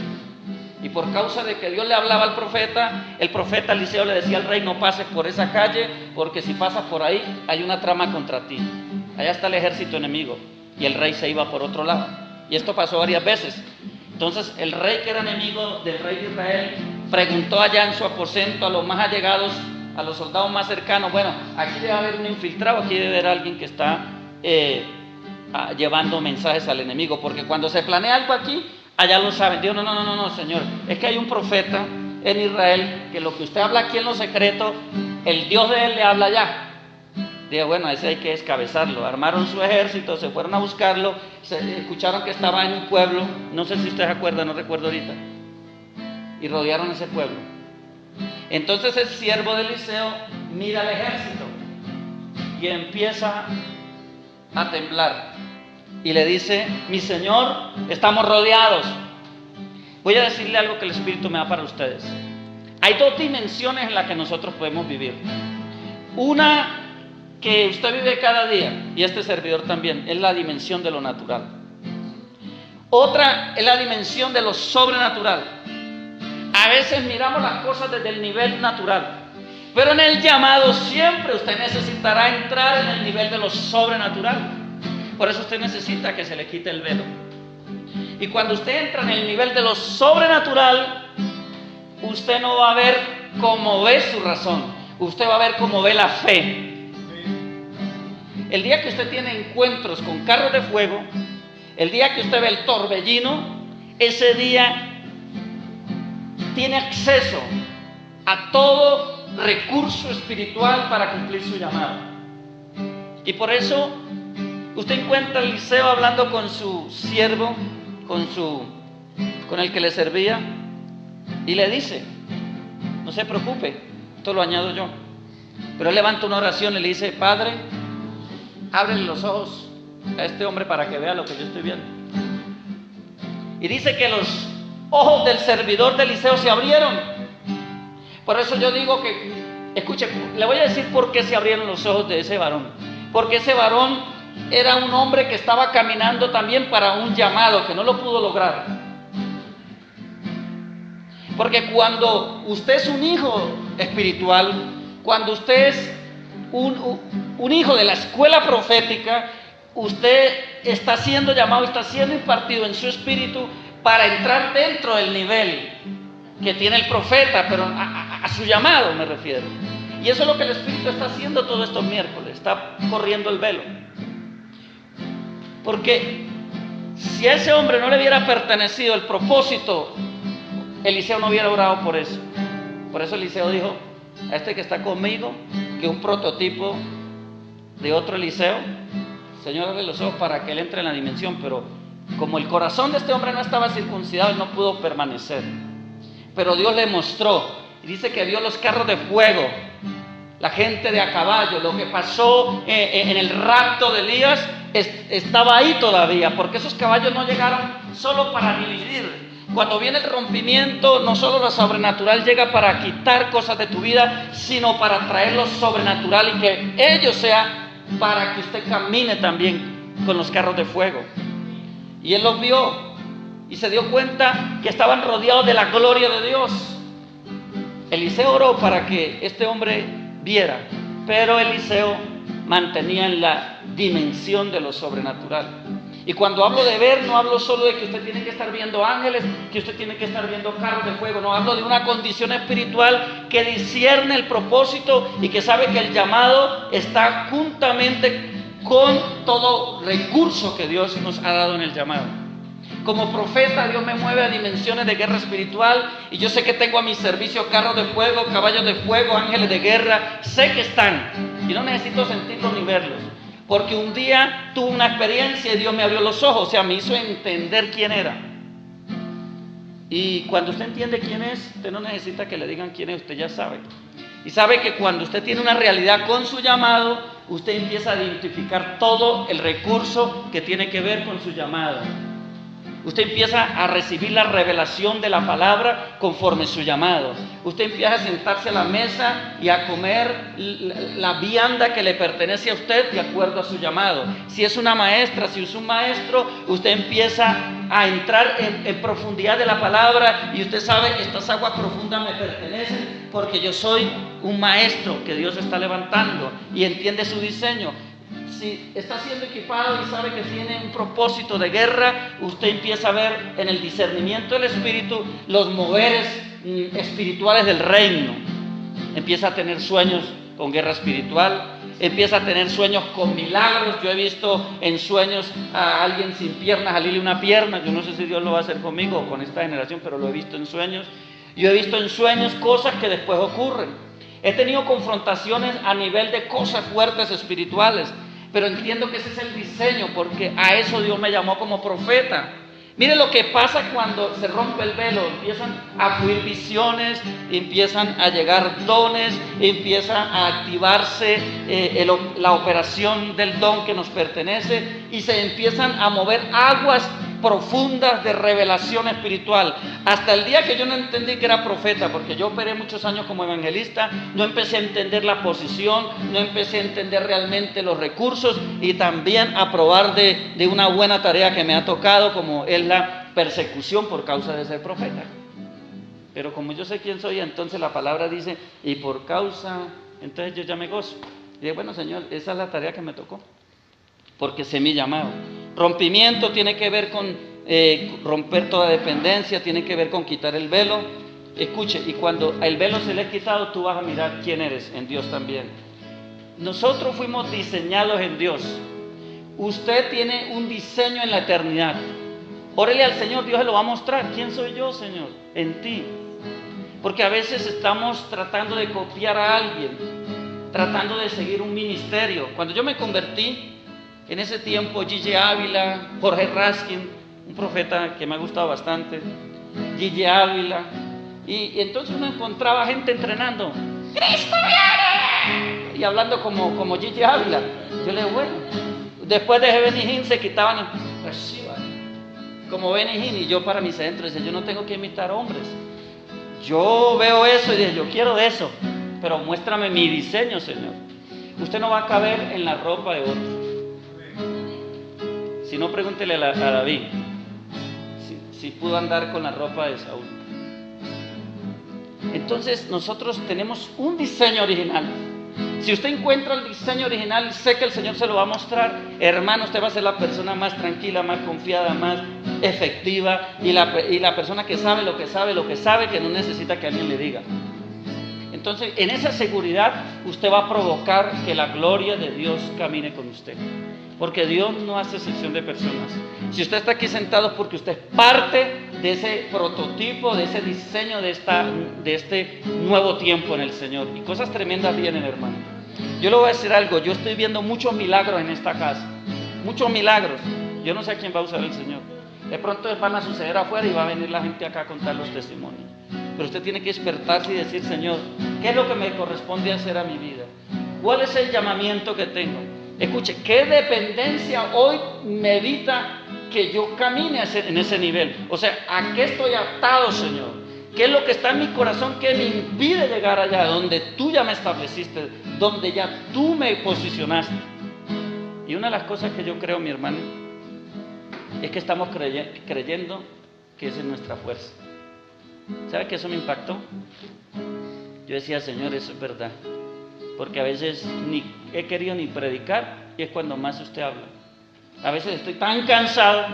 Y por causa de que Dios le hablaba al profeta, el profeta Eliseo le decía al rey, no pases por esa calle, porque si pasas por ahí hay una trama contra ti. Allá está el ejército enemigo. Y el rey se iba por otro lado. Y esto pasó varias veces. Entonces el rey, que era enemigo del rey de Israel, preguntó allá en su aposento a los más allegados, a los soldados más cercanos, bueno, aquí debe haber un infiltrado, aquí debe haber alguien que está llevando mensajes al enemigo, porque cuando se planea algo aquí, allá lo saben. Dios, no, Señor, es que hay un profeta en Israel que lo que usted habla aquí en lo secreto, el Dios de él le habla allá. Digo, bueno, ese hay que descabezarlo. Armaron su ejército, se fueron a buscarlo, escucharon que estaba en un pueblo, no sé si usted se acuerda, no recuerdo ahorita, y rodearon ese pueblo. Entonces el siervo de Eliseo mira al ejército y empieza a temblar y le dice, mi señor, estamos rodeados. Voy a decirle algo que el Espíritu me da para ustedes. Hay dos dimensiones en las que nosotros podemos vivir. Una que usted vive cada día, y este servidor también, es la dimensión de lo natural. Otra es la dimensión de lo sobrenatural. A veces miramos las cosas desde el nivel natural, pero en el llamado siempre usted necesitará entrar en el nivel de lo sobrenatural. Por eso usted necesita que se le quite el velo. Y cuando usted entra en el nivel de lo sobrenatural, usted no va a ver cómo ve su razón, usted va a ver cómo ve la fe. El día que usted tiene encuentros con carros de fuego, el día que usted ve el torbellino, ese día tiene acceso a todo recurso espiritual para cumplir su llamado. Y por eso usted encuentra a Eliseo hablando con su siervo, con el que le servía, y le dice, no se preocupe, esto lo añado yo. Pero él levanta una oración y le dice, Padre, ábrele los ojos a este hombre para que vea lo que yo estoy viendo. Y dice que los ojos del servidor de Eliseo se abrieron. Por eso yo digo que, escuche, le voy a decir por qué se abrieron los ojos de ese varón. Porque ese varón era un hombre que estaba caminando también para un llamado que no lo pudo lograr. Porque cuando usted es un hijo espiritual, cuando usted es un hijo de la escuela profética, usted está siendo llamado, está siendo impartido en su espíritu para entrar dentro del nivel que tiene el profeta, pero a su llamado me refiero. Y eso es lo que el Espíritu está haciendo todos estos miércoles, está corriendo el velo. Porque si a ese hombre no le hubiera pertenecido el propósito, Eliseo no hubiera orado por eso. Por eso Eliseo dijo, a este que está conmigo, que es un prototipo de otro Eliseo. Señor, abre los ojos para que él entre en la dimensión, pero como el corazón de este hombre no estaba circuncidado, él no pudo permanecer. Pero Dios le mostró, y dice que vio los carros de fuego, la gente de a caballo. Lo que pasó en el rapto de Elías estaba ahí todavía, porque esos caballos no llegaron solo para dividir. Cuando viene el rompimiento, no solo lo sobrenatural llega para quitar cosas de tu vida, sino para traer lo sobrenatural y que ello sea para que usted camine también con los carros de fuego. Y él los vio y se dio cuenta que estaban rodeados de la gloria de Dios. Eliseo oró para que este hombre viera, pero Eliseo mantenía en la dimensión de lo sobrenatural. Y cuando hablo de ver, no hablo solo de que usted tiene que estar viendo ángeles, que usted tiene que estar viendo carros de fuego. No, hablo de una condición espiritual que discierne el propósito y que sabe que el llamado está juntamente con todo recurso que Dios nos ha dado en el llamado. Como profeta, Dios me mueve a dimensiones de guerra espiritual, y yo sé que tengo a mi servicio carros de fuego, caballos de fuego, ángeles de guerra. Sé que están y no necesito sentirlos ni verlos, porque un día tuve una experiencia y Dios me abrió los ojos, o sea, me hizo entender quién era. Y cuando usted entiende quién es, usted no necesita que le digan quién es, usted ya sabe. Y sabe que cuando usted tiene una realidad con su llamado, usted empieza a identificar todo el recurso que tiene que ver con su llamado. Usted empieza a recibir la revelación de la palabra conforme su llamado. Usted empieza a sentarse a la mesa y a comer la vianda que le pertenece a usted de acuerdo a su llamado. Si es una maestra, si es un maestro, usted empieza a entrar en profundidad de la palabra y usted sabe que estas aguas profundas me pertenecen porque yo soy un maestro que Dios está levantando y entiende su diseño. Si está siendo equipado y sabe que tiene un propósito de guerra, usted empieza a ver en el discernimiento del Espíritu los moveres espirituales del reino. Empieza a tener sueños con guerra espiritual, empieza a tener sueños con milagros. Yo he visto en sueños a alguien sin piernas salirle una pierna. Yo no sé si Dios lo va a hacer conmigo o con esta generación, pero lo he visto en sueños. Yo he visto en sueños cosas que después ocurren. He tenido confrontaciones a nivel de cosas fuertes espirituales. Pero entiendo que ese es el diseño, porque a eso Dios me llamó como profeta. Mire lo que pasa cuando se rompe el velo. Empiezan a fluir visiones, empiezan a llegar dones, empieza a activarse la operación del don que nos pertenece y se empiezan a mover aguas profundas de revelación espiritual. Hasta el día que yo no entendí que era profeta, porque yo operé muchos años como evangelista, no empecé a entender la posición, no empecé a entender realmente los recursos y también a probar de una buena tarea que me ha tocado, como es la persecución por causa de ser profeta. Pero como yo sé quién soy, entonces la palabra dice, y por causa, entonces yo ya me gozo. Y dije, bueno, Señor, esa es la tarea que me tocó, porque sé mi llamado. Rompimiento tiene que ver con romper toda dependencia, tiene que ver con quitar el velo. Escuche, y cuando el velo se le ha quitado, tú vas a mirar quién eres en Dios también. Nosotros fuimos diseñados en Dios. Usted tiene un diseño en la eternidad. Órele al Señor, Dios se lo va a mostrar. ¿Quién soy yo, Señor? En ti. Porque a veces estamos tratando de copiar a alguien, tratando de seguir un ministerio. Cuando yo me convertí, en ese tiempo, Gigi Ávila, Jorge Raskin, un profeta que me ha gustado bastante, Gigi Ávila, y entonces uno encontraba gente entrenando, ¡Cristo viene! Y hablando como Gigi Ávila. Yo le digo, bueno, después de Benny Hinn se quitaban, como Benny Hinn, y yo para mi centro, dice, yo no tengo que imitar hombres. Yo veo eso y dije, yo quiero de eso, pero muéstrame mi diseño, Señor. Usted no va a caber en la ropa de otros. Si no, pregúntele a David si pudo andar con la ropa de Saúl. Entonces nosotros tenemos un diseño original. Si usted encuentra el diseño original, sé que el Señor se lo va a mostrar. Hermano, usted va a ser la persona más tranquila, más confiada, más efectiva, y la persona que sabe, que no necesita que alguien le diga. Entonces, en esa seguridad, usted va a provocar que la gloria de Dios camine con usted. Porque Dios no hace excepción de personas. Si usted está aquí sentado es porque usted es parte de ese prototipo, de ese diseño de este nuevo tiempo en el Señor. Y cosas tremendas vienen, hermano. Yo le voy a decir algo, yo estoy viendo muchos milagros en esta casa, muchos milagros. Yo no sé a quién va a usar el Señor. De pronto van a suceder afuera y va a venir la gente acá a contar los testimonios. Pero usted tiene que despertarse y decir, Señor, ¿qué es lo que me corresponde hacer a mi vida? ¿Cuál es el llamamiento que tengo? Escuche, ¿qué dependencia hoy me evita que yo camine en ese nivel? O sea, ¿a qué estoy atado, Señor? ¿Qué es lo que está en mi corazón que me impide llegar allá, donde tú ya me estableciste, donde ya tú me posicionaste? Y una de las cosas que yo creo, mi hermano, es que estamos creyendo que esa es nuestra fuerza. ¿Sabe que eso me impactó? Yo decía, Señor, eso es verdad. Porque a veces ni he querido ni predicar y es cuando más usted habla. A veces estoy tan cansado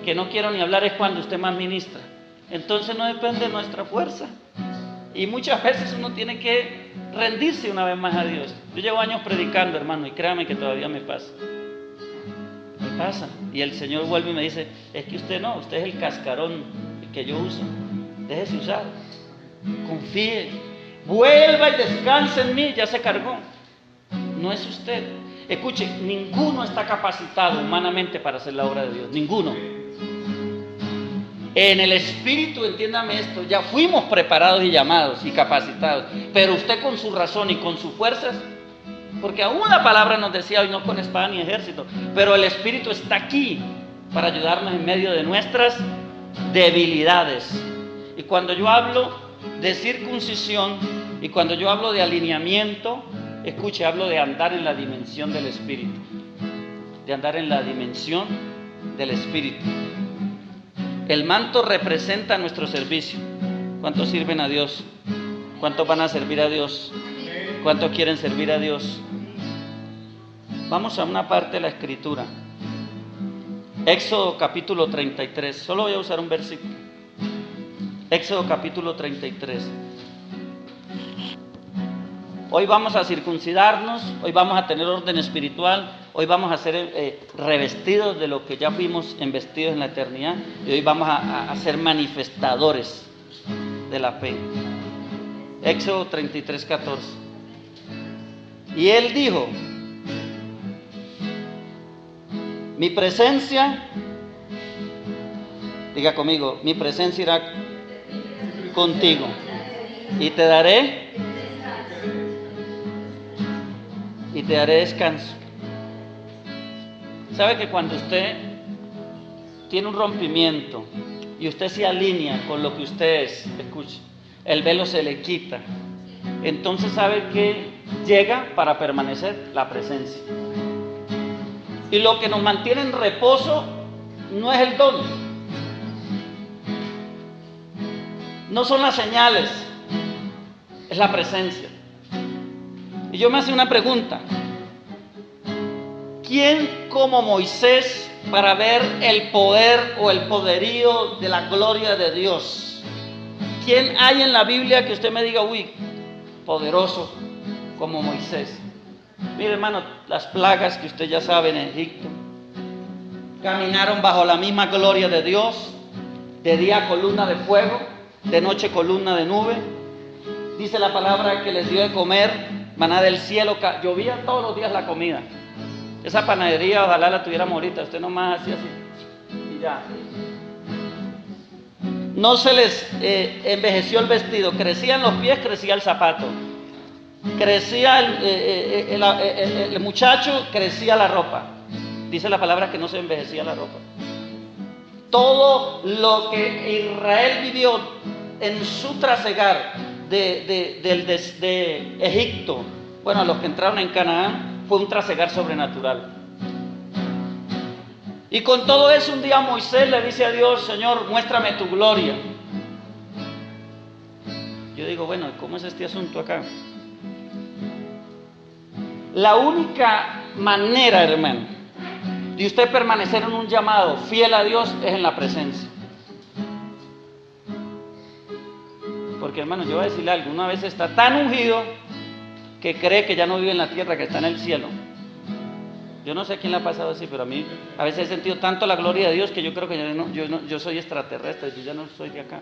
que no quiero ni hablar, es cuando usted más ministra. Entonces no depende de nuestra fuerza. Y muchas veces uno tiene que rendirse una vez más a Dios. Yo llevo años predicando, hermano, y créame que todavía me pasa. Me pasa. Y el Señor vuelve y me dice, es que usted no, usted es el cascarón que yo uso. Déjese usar. Confíe. Vuelva y descanse en mí, ya se cargó. No es usted. Escuche, ninguno está capacitado humanamente para hacer la obra de Dios. Ninguno. En el Espíritu, entiéndame esto, ya fuimos preparados y llamados y capacitados. Pero usted con su razón y con sus fuerzas, porque aún la palabra nos decía hoy, no con espada ni ejército, pero el Espíritu está aquí para ayudarnos en medio de nuestras debilidades. Y cuando yo hablo de circuncisión y cuando yo hablo de alineamiento, escuche, hablo de andar en la dimensión del Espíritu. De andar en la dimensión del Espíritu. El manto representa nuestro servicio. ¿Cuántos sirven a Dios? ¿Cuántos van a servir a Dios? ¿Cuántos quieren servir a Dios? Vamos a una parte de la Escritura. Éxodo capítulo 33. Solo voy a usar un versículo. Éxodo capítulo 33. Hoy vamos a circuncidarnos, hoy vamos a tener orden espiritual, hoy vamos a ser revestidos de lo que ya fuimos embestidos en la eternidad y hoy vamos a ser manifestadores de la fe. Éxodo 33, 14. Y él dijo, mi presencia, diga conmigo, mi presencia irá contigo y te daré descanso. ¿Sabe que cuando usted tiene un rompimiento y usted se alinea con lo que usted es, escuche, el velo se le quita, entonces sabe que llega para permanecer la presencia. Y lo que nos mantiene en reposo no es el don, no son las señales, es la presencia. Y yo me hacía una pregunta: ¿quién como Moisés para ver el poder o el poderío de la gloria de Dios? ¿Quién hay en la Biblia que usted me diga, uy, poderoso como Moisés? Mire, hermano, las plagas que usted ya sabe en Egipto caminaron bajo la misma gloria de Dios, de día columna de fuego, de noche columna de nube. Dice la palabra que les dio de comer maná del cielo, llovía todos los días la comida. Esa panadería ojalá la tuviéramos ahorita, usted nomás hacía así y ya. No se les envejeció el vestido, crecían los pies, crecía el zapato, crecía el muchacho, crecía la ropa. Dice la palabra que no se envejecía la ropa. Todo lo que Israel vivió en su trasegar de Egipto, bueno, a los que entraron en Canaán, fue un trasegar sobrenatural. Y con todo eso, un día Moisés le dice a Dios, Señor, muéstrame tu gloria. Yo digo, bueno, ¿cómo es este asunto acá? La única manera, hermano, de usted permanecer en un llamado fiel a Dios es en la presencia. Porque, hermano, yo voy a decirle algo, una vez está tan ungido que cree que ya no vive en la tierra, que está en el cielo. Yo no sé a quién le ha pasado así, pero a mí a veces he sentido tanto la gloria de Dios que yo creo que yo soy extraterrestre, yo ya no soy de acá.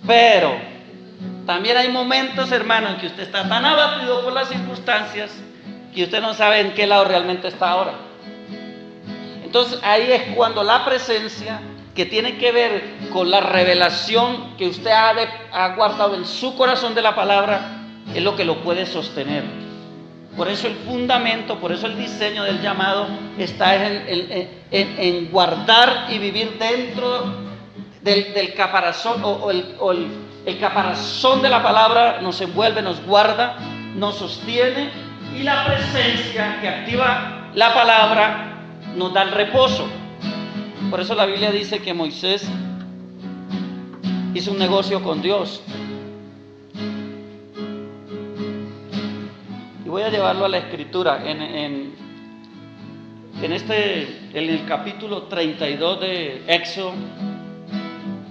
Pero También hay momentos, hermano, en que usted está tan abatido por las circunstancias que usted no sabe en qué lado realmente está ahora. Entonces ahí es cuando la presencia, que tiene que ver con la revelación que usted ha guardado en su corazón de la palabra, es lo que lo puede sostener. Por eso el fundamento, por eso el diseño del llamado está en guardar y vivir dentro del caparazón, el caparazón de la palabra nos envuelve, nos guarda, nos sostiene, y la presencia que activa la palabra nos da el reposo. Por eso la Biblia dice que Moisés hizo un negocio con Dios. Y voy a llevarlo a la escritura. En el capítulo 32 de Éxodo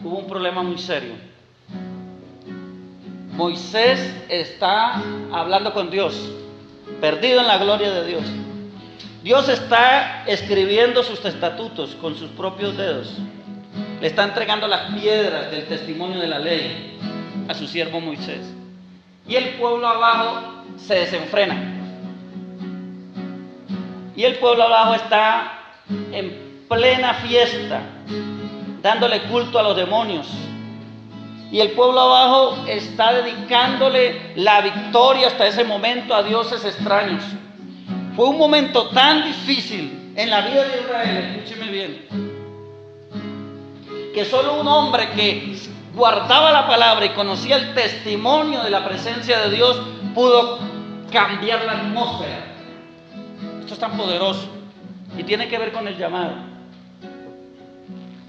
hubo un problema muy serio. Moisés está hablando con Dios, perdido en la gloria de Dios. Dios está escribiendo sus estatutos con sus propios dedos. Le está entregando las piedras del testimonio de la ley a su siervo Moisés. Y el pueblo abajo se desenfrena. Y el pueblo abajo está en plena fiesta, dándole culto a los demonios. Y el pueblo abajo está dedicándole la victoria hasta ese momento a dioses extraños. Fue un momento tan difícil en la vida de Israel, escúcheme bien, que solo un hombre que guardaba la palabra y conocía el testimonio de la presencia de Dios pudo cambiar la atmósfera. Esto es tan poderoso y tiene que ver con el llamado.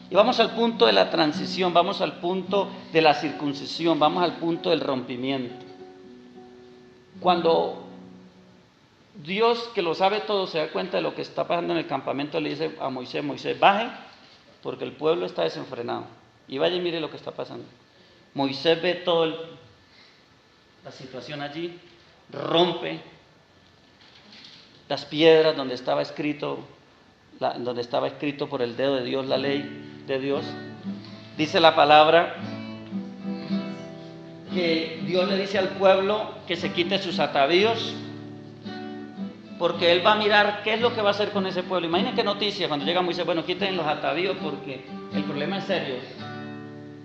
Y vamos al punto de la transición, vamos al punto de la circuncisión, vamos al punto del rompimiento. Cuando Dios, que lo sabe todo, se da cuenta de lo que está pasando en el campamento, le dice a Moisés: Moisés, baje, porque el pueblo está desenfrenado. Y vaya y mire lo que está pasando. Moisés ve toda la situación allí, rompe las piedras donde estaba escrito por el dedo de Dios la ley de Dios. Dice la palabra que Dios le dice al pueblo que se quite sus atavíos, porque Él va a mirar qué es lo que va a hacer con ese pueblo. Imaginen qué noticia cuando llega Moisés: bueno, quiten los atavíos porque el problema es serio.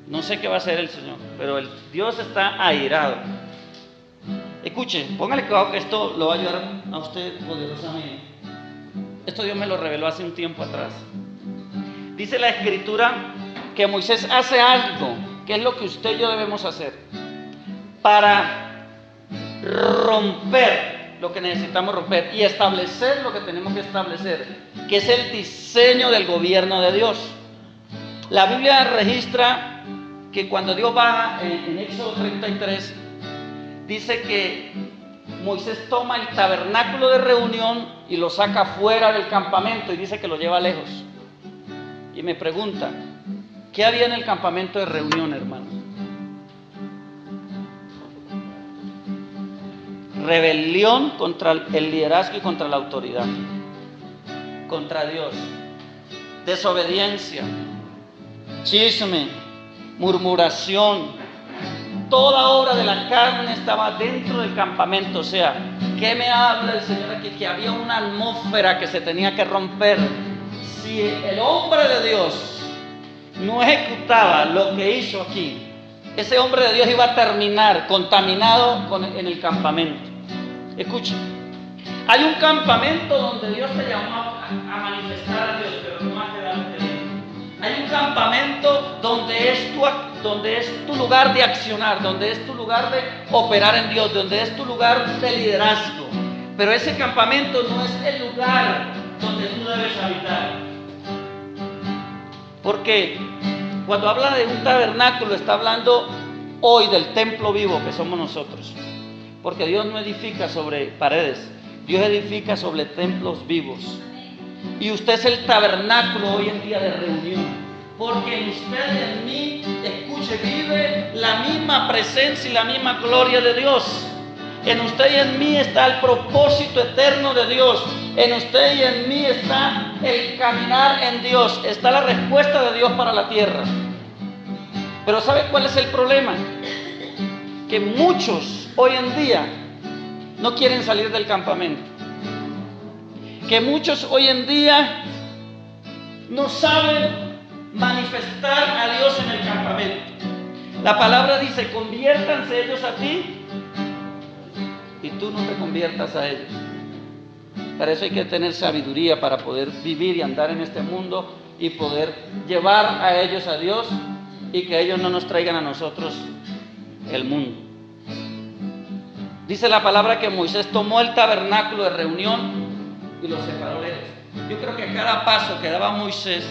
No sé qué va a hacer el Señor, pero Dios está airado. Escuchen, póngale cuidado que esto lo va a ayudar a usted poderosamente. Esto Dios me lo reveló hace un tiempo atrás. Dice la Escritura que Moisés hace algo, que es lo que usted y yo debemos hacer, para romper lo que necesitamos romper y establecer lo que tenemos que establecer, que es el diseño del gobierno de Dios. La Biblia registra que cuando Dios baja en Éxodo 33, dice que Moisés toma el tabernáculo de reunión y lo saca fuera del campamento y dice que lo lleva lejos. Y me pregunta, ¿qué había en el campamento de reunión, hermano? Rebelión contra el liderazgo y contra la autoridad, contra Dios, desobediencia, chisme, murmuración. Toda obra de la carne estaba dentro del campamento. O sea, ¿qué me habla el Señor aquí? Que había una atmósfera que se tenía que romper. Si el hombre de Dios no ejecutaba lo que hizo aquí, ese hombre de Dios iba a terminar contaminado en el campamento. Escuchen, hay un campamento donde Dios te llamó a manifestar a Dios, pero no a quedarte bien. Hay un campamento donde es tu lugar de accionar, donde es tu lugar de operar en Dios, donde es tu lugar de liderazgo. Pero ese campamento no es el lugar donde tú debes habitar. Porque cuando habla de un tabernáculo, está hablando hoy del templo vivo que somos nosotros. Porque Dios no edifica sobre paredes, Dios edifica sobre templos vivos. Y usted es el tabernáculo hoy en día de reunión. Porque en usted y en mí, escuche, vive la misma presencia y la misma gloria de Dios. En usted y en mí está el propósito eterno de Dios. En usted y en mí está el caminar en Dios. Está la respuesta de Dios para la tierra. Pero ¿sabe cuál es el problema? que muchos hoy en día no quieren salir del campamento. Que muchos hoy en día no saben manifestar a Dios en el campamento. La palabra dice, conviértanse ellos a ti y tú no te conviertas a ellos. Para eso hay que tener sabiduría para poder vivir y andar en este mundo y poder llevar a ellos a Dios y que ellos no nos traigan a nosotros el mundo. Dice la palabra que Moisés tomó el tabernáculo de reunión y lo separó lejos. Yo creo que cada paso que daba Moisés,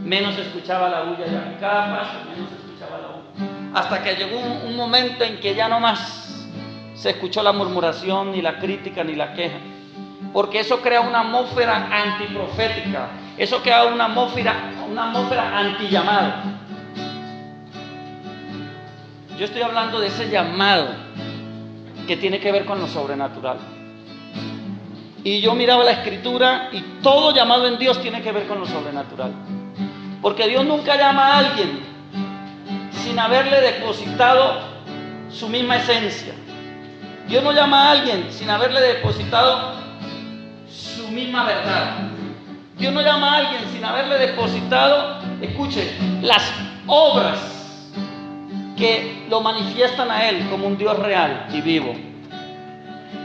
menos escuchaba la bulla ya. Cada paso menos escuchaba la bulla. Hasta que llegó un momento en que ya no más se escuchó la murmuración, ni la crítica, ni la queja. Porque eso crea una atmósfera antiprofética. Eso crea una atmósfera antillamado. Yo estoy hablando de ese llamado que tiene que ver con lo sobrenatural. Y yo miraba la escritura y todo llamado en Dios tiene que ver con lo sobrenatural. Porque Dios nunca llama a alguien sin haberle depositado su misma esencia. Dios no llama a alguien sin haberle depositado su misma verdad. Dios no llama a alguien sin haberle depositado, escuche, las obras que lo manifiestan a Él como un Dios real y vivo.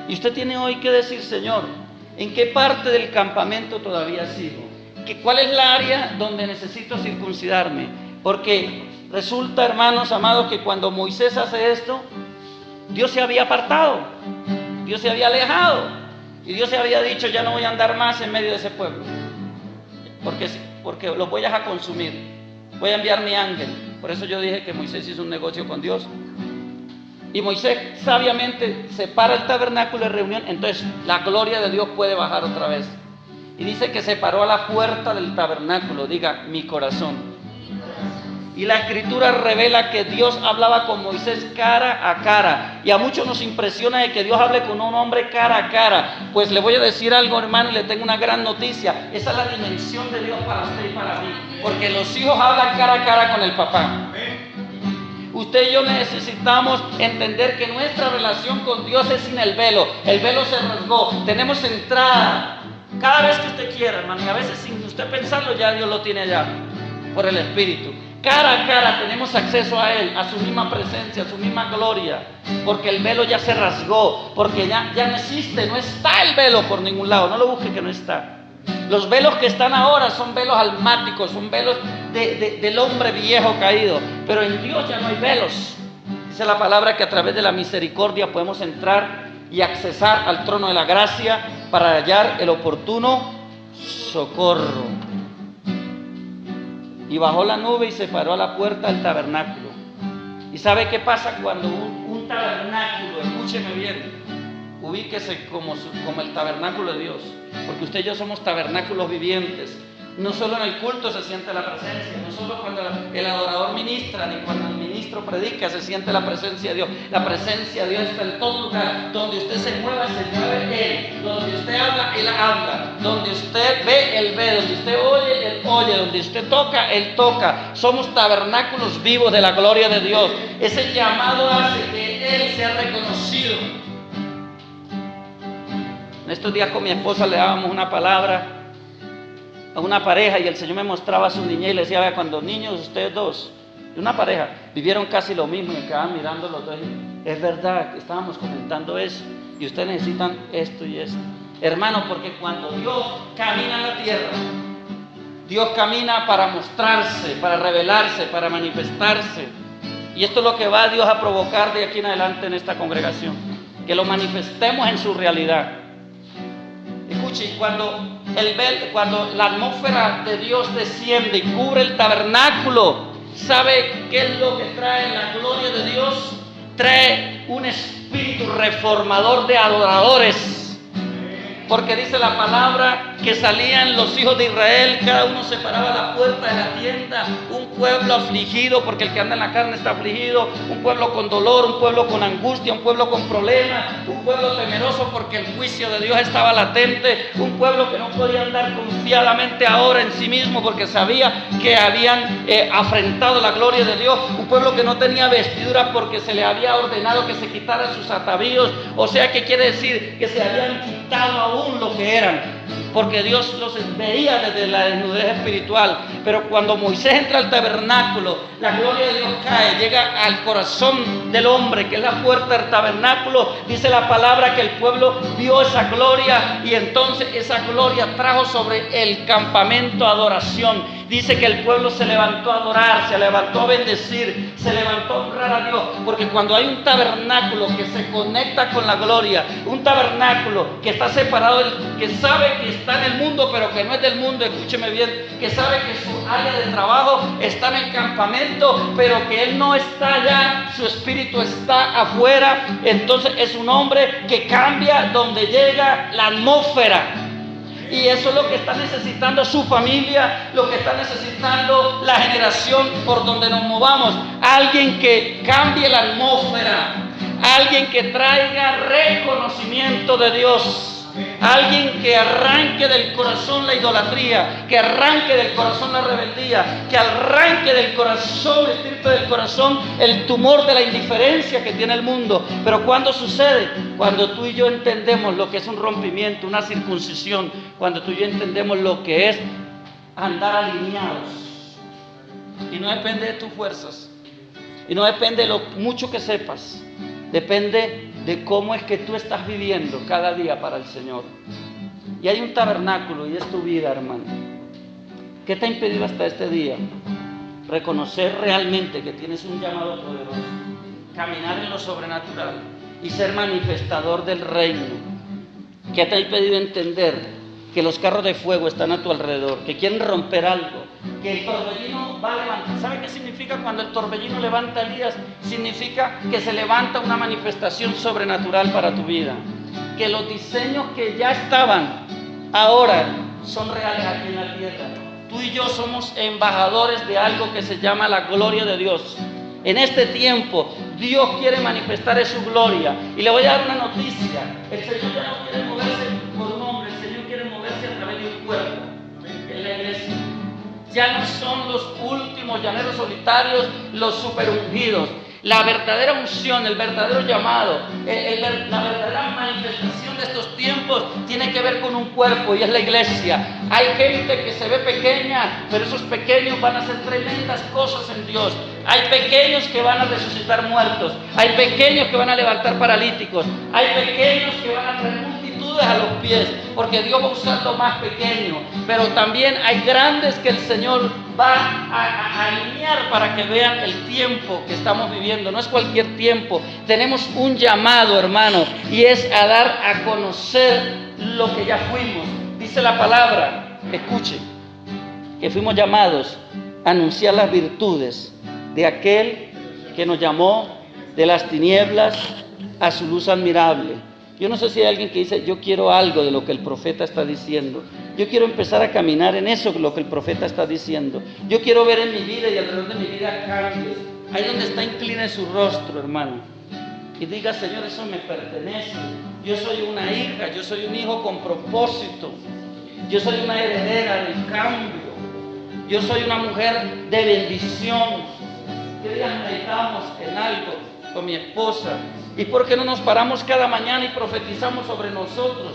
Y usted tiene hoy que decir, Señor, ¿en qué parte del campamento todavía sigo? ¿Cuál es la área donde necesito circuncidarme? Porque resulta, hermanos amados, que cuando Moisés hace esto, Dios se había apartado, Dios se había alejado y Dios se había dicho, ya no voy a andar más en medio de ese pueblo, porque los voy a consumir, voy a enviar mi ángel. Por eso yo dije que Moisés hizo un negocio con Dios. Y Moisés sabiamente separa el tabernáculo de reunión, entonces la gloria de Dios puede bajar otra vez. Y dice que se paró a la puerta del tabernáculo, diga, mi corazón. Y la escritura revela que Dios hablaba con Moisés cara a cara. Y a muchos nos impresiona de que Dios hable con un hombre cara a cara. Pues le voy a decir algo, hermano, y le tengo una gran noticia. Esa es la dimensión de Dios para usted y para mí. Porque los hijos hablan cara a cara con el papá. Usted y yo necesitamos entender que nuestra relación con Dios es sin el velo. El velo se rasgó. Tenemos entrada cada vez que usted quiera, hermano. Y a veces sin usted pensarlo ya Dios lo tiene allá por el Espíritu. Cara a cara tenemos acceso a Él, a su misma presencia, a su misma gloria. Porque el velo ya se rasgó. Porque ya no existe, no está el velo por ningún lado. No lo busque que no está. Los velos que están ahora son velos almáticos, son velos del hombre viejo caído. Pero en Dios ya no hay velos. Dice la palabra que a través de la misericordia podemos entrar y accesar al trono de la gracia para hallar el oportuno socorro. Y bajó la nube y se paró a la puerta del tabernáculo. ¿Y sabe qué pasa cuando un tabernáculo, escúcheme bien, ubíquese como el tabernáculo de Dios? Porque usted y yo somos tabernáculos vivientes. No solo en el culto se siente la presencia, no solo cuando el adorador ministra, ni cuando el ministro predica se siente la presencia de Dios. La presencia de Dios está en todo lugar. Donde usted se mueve Él. Donde usted habla, Él habla. Donde usted ve, Él ve. Donde usted oye, Él oye. Donde usted toca, Él toca. Somos tabernáculos vivos de la gloria de Dios. Ese llamado hace que Él sea reconocido. En estos días con mi esposa le dábamos una palabra a una pareja y el Señor me mostraba a su niñez y le decía, vea, cuando niños ustedes dos, una pareja, vivieron casi lo mismo y me quedaban mirando los dos. Es verdad, estábamos comentando eso y ustedes necesitan esto y esto. Hermano, porque cuando Dios camina en la tierra, Dios camina para mostrarse, para revelarse, para manifestarse. Y esto es lo que va Dios a provocar de aquí en adelante en esta congregación, que lo manifestemos en su realidad. Escuche, cuando la atmósfera de Dios desciende y cubre el tabernáculo, ¿sabe qué es lo que trae la gloria de Dios? Trae un espíritu reformador de adoradores. Porque dice la palabra que salían los hijos de Israel, cada uno se paraba a la puerta de la tienda, un pueblo afligido, porque el que anda en la carne está afligido, un pueblo con dolor, un pueblo con angustia, un pueblo con problemas, un pueblo temeroso porque el juicio de Dios estaba latente, un pueblo que no podía andar confiadamente ahora en sí mismo porque sabía que habían afrentado la gloria de Dios, un pueblo que no tenía vestidura porque se le había ordenado que se quitaran sus atavíos, o sea que quiere decir que se habían quitado aún lo que eran, porque Dios los veía desde la desnudez espiritual. Pero cuando Moisés entra al tabernáculo, la gloria de Dios cae, llega al corazón del hombre, que es la puerta del tabernáculo. Dice la palabra que el pueblo vio esa gloria, y entonces esa gloria trajo sobre el campamento adoración. Dice que el pueblo se levantó a adorar, se levantó a bendecir, se levantó a honrar a Dios, porque cuando hay un tabernáculo que se conecta con la gloria, un tabernáculo que está separado, que sabe que está en el mundo pero que no es del mundo, escúcheme bien, que sabe que su área de trabajo está en el campamento pero que él no está allá, su espíritu está afuera, entonces es un hombre que cambia donde llega la atmósfera. Y eso es lo que está necesitando su familia, lo que está necesitando la generación por donde nos movamos. Alguien que cambie la atmósfera, alguien que traiga reconocimiento de Dios. Alguien que arranque del corazón la idolatría, que arranque del corazón la rebeldía, que arranque del corazón, estirpe del corazón el tumor de la indiferencia que tiene el mundo. Pero ¿cuándo sucede? Cuando tú y yo entendemos lo que es un rompimiento, una circuncisión, cuando tú y yo entendemos lo que es andar alineados. Y no depende de tus fuerzas, y no depende de lo mucho que sepas, depende de cómo es que tú estás viviendo cada día para el Señor. Y hay un tabernáculo y es tu vida, hermano. ¿Qué te ha impedido hasta este día? Reconocer realmente que tienes un llamado poderoso, caminar en lo sobrenatural y ser manifestador del reino. ¿Qué te ha impedido entender que los carros de fuego están a tu alrededor, que quieren romper algo, que el torbellino va a levantar? ¿Sabe qué significa cuando el torbellino levanta a Elías? Significa que se levanta una manifestación sobrenatural para tu vida, que los diseños que ya estaban ahora son reales aquí en la tierra. Tú y yo somos embajadores de algo que se llama la gloria de Dios. En este tiempo Dios quiere manifestar su gloria, y le voy a dar una noticia: el Señor ya no quiere moverse por un hombre, el Señor quiere moverse a través de un cuerpo, en la iglesia. Ya no son los últimos llaneros solitarios, los super ungidos. La verdadera unción, el verdadero llamado, la verdadera manifestación de estos tiempos tiene que ver con un cuerpo, y es la iglesia. Hay gente que se ve pequeña, pero esos pequeños van a hacer tremendas cosas en Dios. Hay pequeños que van a resucitar muertos, hay pequeños que van a levantar paralíticos, hay pequeños que van a traer multitudes a los pies, porque Dios va a usar lo más pequeño. Pero también hay grandes que el Señor va a alinear para que vean el tiempo que estamos viviendo. No es cualquier tiempo. Tenemos un llamado, hermano, y es a dar a conocer lo que ya fuimos. Dice la palabra, escuche, que fuimos llamados a anunciar las virtudes de aquel que nos llamó de las tinieblas a su luz admirable. Yo no sé si hay alguien que dice: yo quiero algo de lo que el profeta está diciendo. Yo quiero empezar a caminar en eso, lo que el profeta está diciendo. Yo quiero ver en mi vida y alrededor de mi vida cambios. Ahí donde está, incline su rostro, hermano, y diga: Señor, eso me pertenece. Yo soy una hija, yo soy un hijo con propósito. Yo soy una heredera del cambio. Yo soy una mujer de bendición. ¿Qué días meditamos en algo con mi esposa? ¿Y por qué no nos paramos cada mañana y profetizamos sobre nosotros?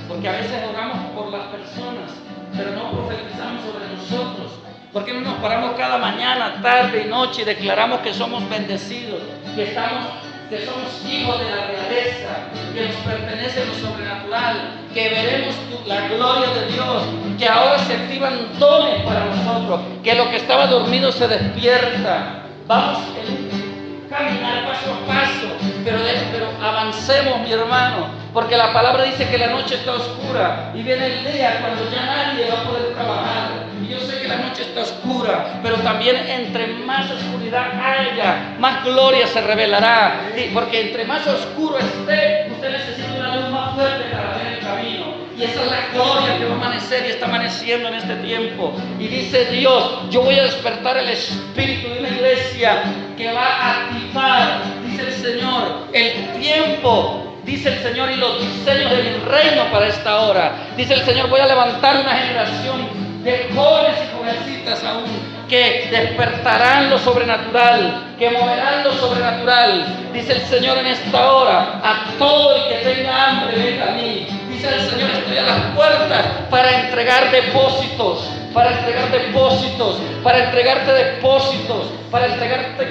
Porque a veces oramos por las personas, pero no profetizamos sobre nosotros. ¿Por qué no nos paramos cada mañana, tarde y noche y declaramos que somos bendecidos, que somos hijos de la realeza, que nos pertenece lo sobrenatural, que veremos la gloria de Dios, que ahora se activan dones para nosotros, que lo que estaba dormido se despierta? Vamos en caminar paso a paso, pero avancemos, mi hermano, porque la palabra dice que la noche está oscura y viene el día cuando ya nadie va a poder trabajar. Y yo sé que la noche está oscura, pero también entre más oscuridad haya, más gloria se revelará, porque entre más oscuro esté, usted necesita una luz más fuerte para ver el camino. Y Y esa es la gloria que va a amanecer y está amaneciendo en este tiempo. Y dice Dios, yo voy a despertar el espíritu de una iglesia que va a activar, dice el Señor, el tiempo, dice el Señor, y los diseños de mi reino para esta hora. Dice el Señor, voy a levantar una generación de jóvenes y jovencitas aún, que despertarán lo sobrenatural, que moverán lo sobrenatural. Dice el Señor en esta hora, a todo el que tenga hambre, venga a mí. Dice el Señor, estoy a las puertas para entregar depósitos, para entregarte depósitos, para entregarte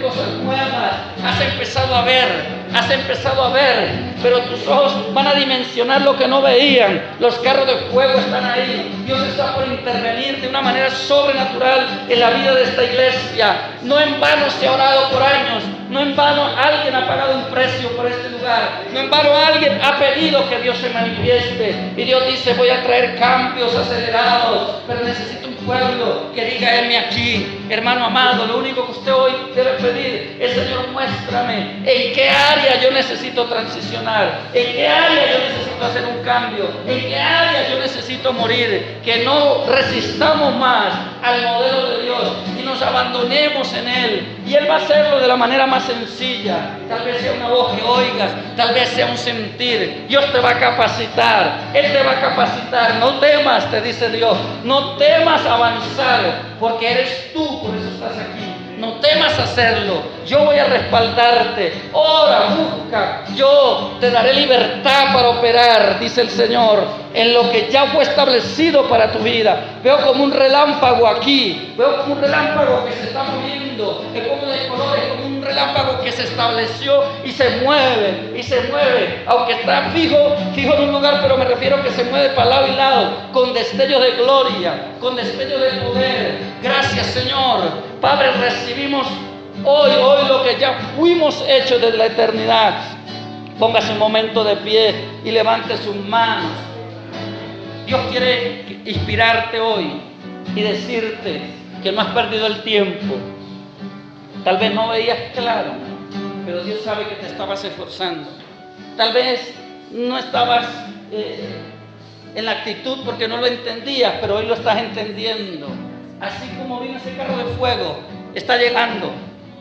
cosas nuevas. Has empezado a ver, pero tus ojos van a dimensionar lo que no veían. Los carros de fuego están ahí. Dios está por intervenir de una manera sobrenatural en la vida de esta iglesia. No en vano se ha orado por años, no en vano alguien ha pagado un precio por este lugar, no en vano alguien ha pedido que Dios se manifieste. Y Dios dice, voy a traer cambios acelerados, pero necesito un pueblo que diga, heme aquí. Hermano amado, lo único que usted hoy debe pedir es, Señor, muéstrame en qué área yo necesito transicionar, en qué área yo necesito hacer un cambio, en qué área yo necesito morir. Que no resistamos más al modelo de Dios y nos abandonemos en Él, y Él va a hacerlo de la manera más sencilla. Tal vez sea una voz que oigas, tal vez sea un sentir. Dios te va a capacitar, Él te va a capacitar. No temas, te dice Dios, no temas avanzar, porque eres tú, por eso estás aquí. No temas hacerlo, yo voy a respaldarte. Ora, busca, yo te daré libertad para operar, dice el Señor, en lo que ya fue establecido para tu vida. Veo como un relámpago aquí, veo como un relámpago que se está moviendo, es como de colores, como un relámpago que se estableció y se mueve, aunque está fijo en un lugar, pero me refiero que se mueve para lado y lado, con destellos de gloria, con destellos de poder. Gracias, Señor. Padre, recibimos hoy lo que ya fuimos hechos desde la eternidad. Póngase un momento de pie y levante sus manos. Dios quiere inspirarte hoy y decirte que no has perdido el tiempo. Tal vez no veías claro, pero Dios sabe que te estabas esforzando. Tal vez no estabas en la actitud porque no lo entendías, pero hoy lo estás entendiendo. Así como vino ese carro de fuego, está llegando.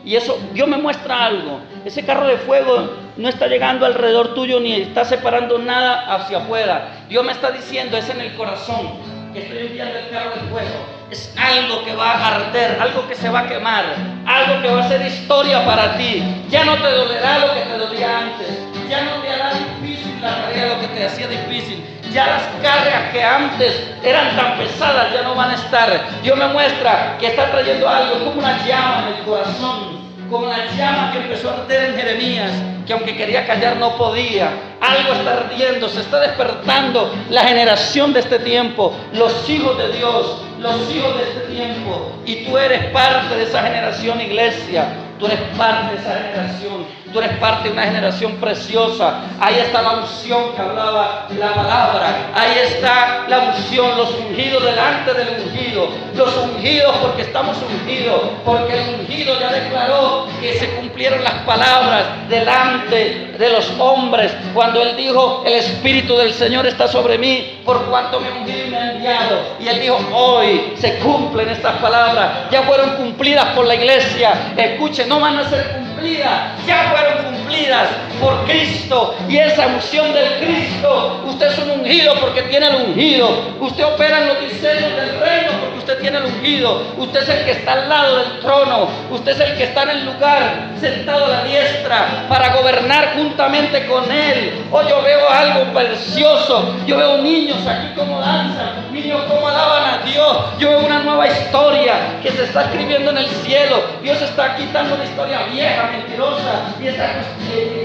Y eso, Dios me muestra algo. Ese carro de fuego no está llegando alrededor tuyo ni está separando nada hacia afuera. Dios me está diciendo, es en el corazón que estoy enviando el carro de fuego. Es algo que va a arder, algo que se va a quemar, algo que va a ser historia para ti. Ya no te dolerá lo que te dolía antes. Ya no te hará difícil la tarea, lo que te hacía difícil. Ya las cargas que antes eran tan pesadas ya no van a estar. Dios me muestra que está trayendo algo como una llama en el corazón, como la llama que empezó a arder en Jeremías, que aunque quería callar no podía. Algo está ardiendo, se está despertando la generación de este tiempo, los hijos de Dios, los hijos de este tiempo. Y tú eres parte de esa generación, iglesia. Tú eres parte de esa generación, tú eres parte de una generación preciosa. Ahí está la unción que hablaba la palabra, ahí está la unción, los ungidos delante del ungido, los ungidos porque estamos ungidos, porque el ungido ya declaró que se cumplieron las palabras delante de los hombres, cuando él dijo, el Espíritu del Señor está sobre mí, por cuanto me ungido y me ha enviado. Y él dijo, hoy se cumplen estas palabras, ya fueron cumplidas por la iglesia. Escuchen, no van a ser cumplidas, ya fueron cumplidas por Cristo. Y esa unción del Cristo, usted es un ungido porque tiene el ungido. Usted opera en los diseños del reino porque usted tiene el ungido. Usted es el que está al lado del trono, usted es el que está en el lugar sentado a la diestra para gobernar juntamente con él. Hoy yo veo algo precioso, yo veo niños aquí como danzan, niños como alaban a Dios. Yo veo una nueva historia que se está escribiendo en el cielo. Dios está quitando la historia vieja, mentirosa, y está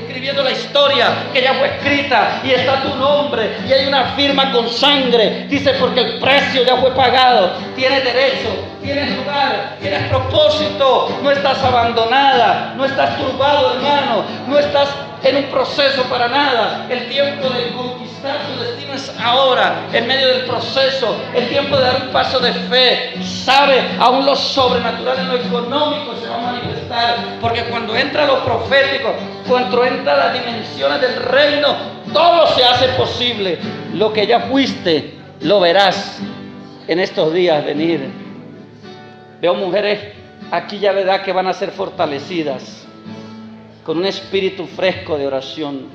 escribiendo la historia que ya fue escrita, y está tu nombre y hay una firma con sangre. Dice, porque el precio ya fue pagado. Tienes derecho, tienes lugar, tienes propósito. No estás abandonada, no estás turbado, hermano, no estás en un proceso para nada. El tiempo de conquistar tu destino es ahora, en medio del proceso. El tiempo de dar un paso de fe. Sabe, aún lo sobrenatural en lo económico se va a manifestar, porque cuando entra lo profético, cuando entra las dimensiones del reino, Todo se hace posible. Lo que ya fuiste, lo verás en estos días venir. Veo mujeres aquí ya verá que van a ser fortalecidas con un espíritu fresco de oración,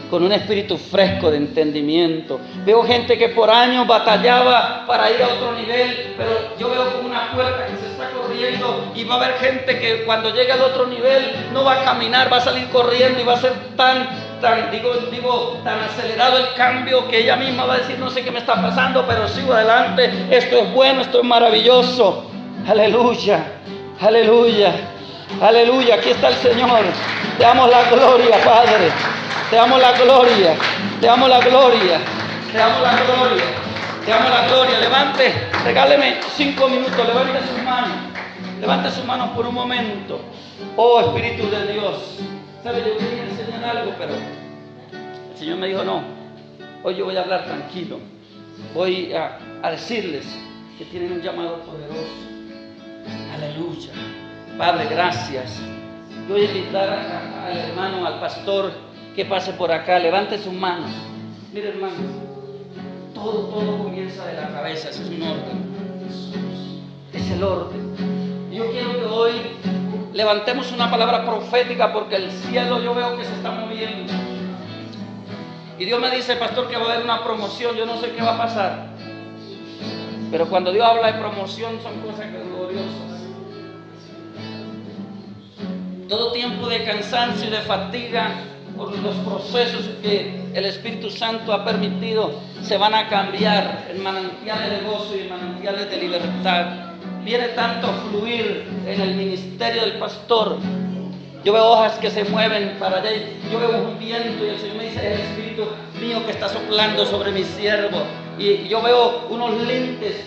con un espíritu fresco de entendimiento. Veo gente que por años batallaba para ir a otro nivel, pero yo veo como una puerta que se está corriendo, y va a haber gente que cuando llegue al otro nivel no va a caminar, va a salir corriendo, y va a ser tan acelerado el cambio que ella misma va a decir: no sé qué me está pasando, pero sigo adelante, esto es bueno, esto es maravilloso. Aleluya, aleluya, aleluya. Aquí está el Señor. Te damos la gloria, Padre. Te damos la gloria, te damos la gloria, te damos la gloria, te damos la gloria. Levante, regáleme 5 minutos, levante sus manos por un momento. Oh Espíritu de Dios, ¿sabe? Yo quería enseñar algo, pero el Señor me dijo: no, hoy yo voy a hablar tranquilo, voy a decirles que tienen un llamado poderoso. Aleluya. Padre, gracias. Yo voy a invitar al hermano, al pastor, que pase por acá. Levante sus manos. Mire, hermano, todo comienza de la cabeza. Ese es un orden. Es el orden. Yo quiero que hoy levantemos una palabra profética, porque el cielo yo veo que se está moviendo. Y Dios me dice: pastor, que va a haber una promoción. Yo no sé qué va a pasar, pero cuando Dios habla de promoción son cosas gloriosas. Todo tiempo de cansancio y de fatiga por los procesos que el Espíritu Santo ha permitido se van a cambiar en manantiales de gozo y en manantiales de libertad. Viene tanto fluir en el ministerio del pastor. Yo veo hojas que se mueven para allá, yo veo un viento, y el Señor me dice: es el Espíritu mío que está soplando sobre mi siervo. Y yo veo unos lentes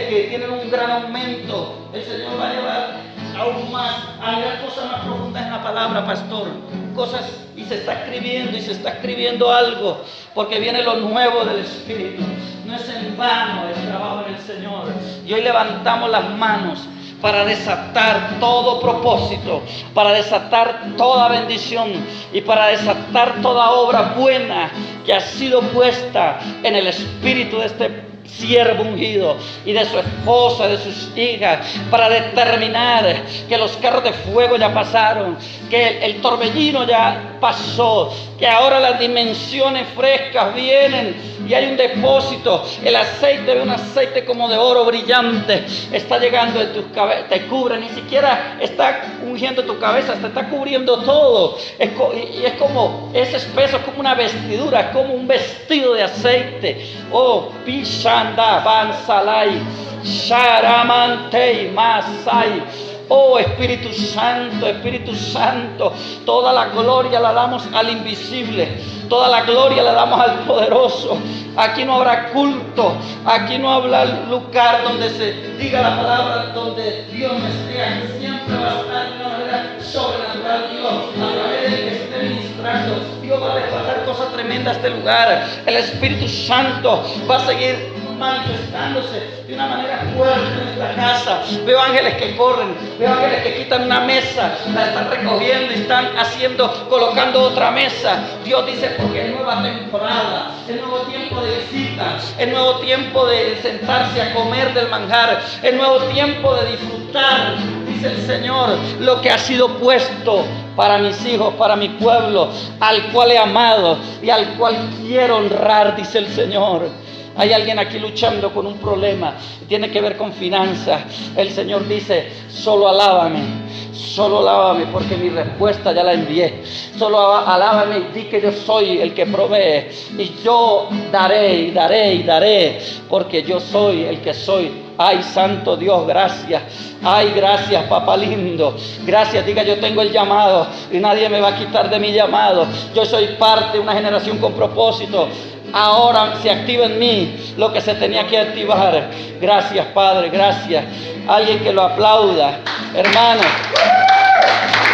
que tienen un gran aumento. El Señor va a llevar aún más a mirar cosas más profundas en la palabra, pastor. Cosas, y se está escribiendo algo, porque viene lo nuevo del Espíritu. No es en vano el trabajo en el Señor. Y hoy levantamos las manos para desatar todo propósito, para desatar toda bendición y para desatar toda obra buena que ha sido puesta en el espíritu de este siervo ungido y de su esposa, de sus hijas, para determinar que los carros de fuego ya pasaron, que el torbellino ya pasó, que ahora las dimensiones frescas vienen y hay un depósito. El aceite, un aceite como de oro brillante, está llegando en tus cabezas, te cubre, ni siquiera está ungiendo tu cabeza, te está cubriendo todo. Es como, es espeso, como una vestidura, es como un vestido de aceite. Oh, Pishanda, Bansalai, Sharamantei, Masai. Oh Espíritu Santo, toda la gloria la damos al invisible, toda la gloria la damos al poderoso. Aquí no habrá culto, aquí no habrá lugar donde se diga la palabra, donde Dios no esté. Aquí siempre va a estar de una manera sobrenatural Dios, a través de que esté ministrando. Dios va a despertar cosas tremendas a este lugar. El Espíritu Santo va a seguir manifestándose de una manera fuerte en esta casa. Veo ángeles que corren, veo ángeles que quitan una mesa, la están recogiendo y están colocando otra mesa. Dios dice: porque es nueva temporada, es nuevo tiempo de visitas, es nuevo tiempo de sentarse a comer del manjar, es nuevo tiempo de disfrutar, dice el Señor, lo que ha sido puesto para mis hijos, para mi pueblo, al cual he amado y al cual quiero honrar, dice el Señor. Hay alguien aquí luchando con un problema, tiene que ver con finanzas. El Señor dice: solo alábame, porque mi respuesta ya la envié. Solo alábame y di que yo soy el que provee. Y yo daré, porque yo soy el que soy. Ay, santo Dios, gracias. Ay, gracias, papá lindo. Gracias, diga: yo tengo el llamado y nadie me va a quitar de mi llamado. Yo soy parte de una generación con propósito. Ahora se activa en mí lo que se tenía que activar. Gracias, Padre, gracias. Alguien que lo aplauda, hermano.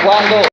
Cuando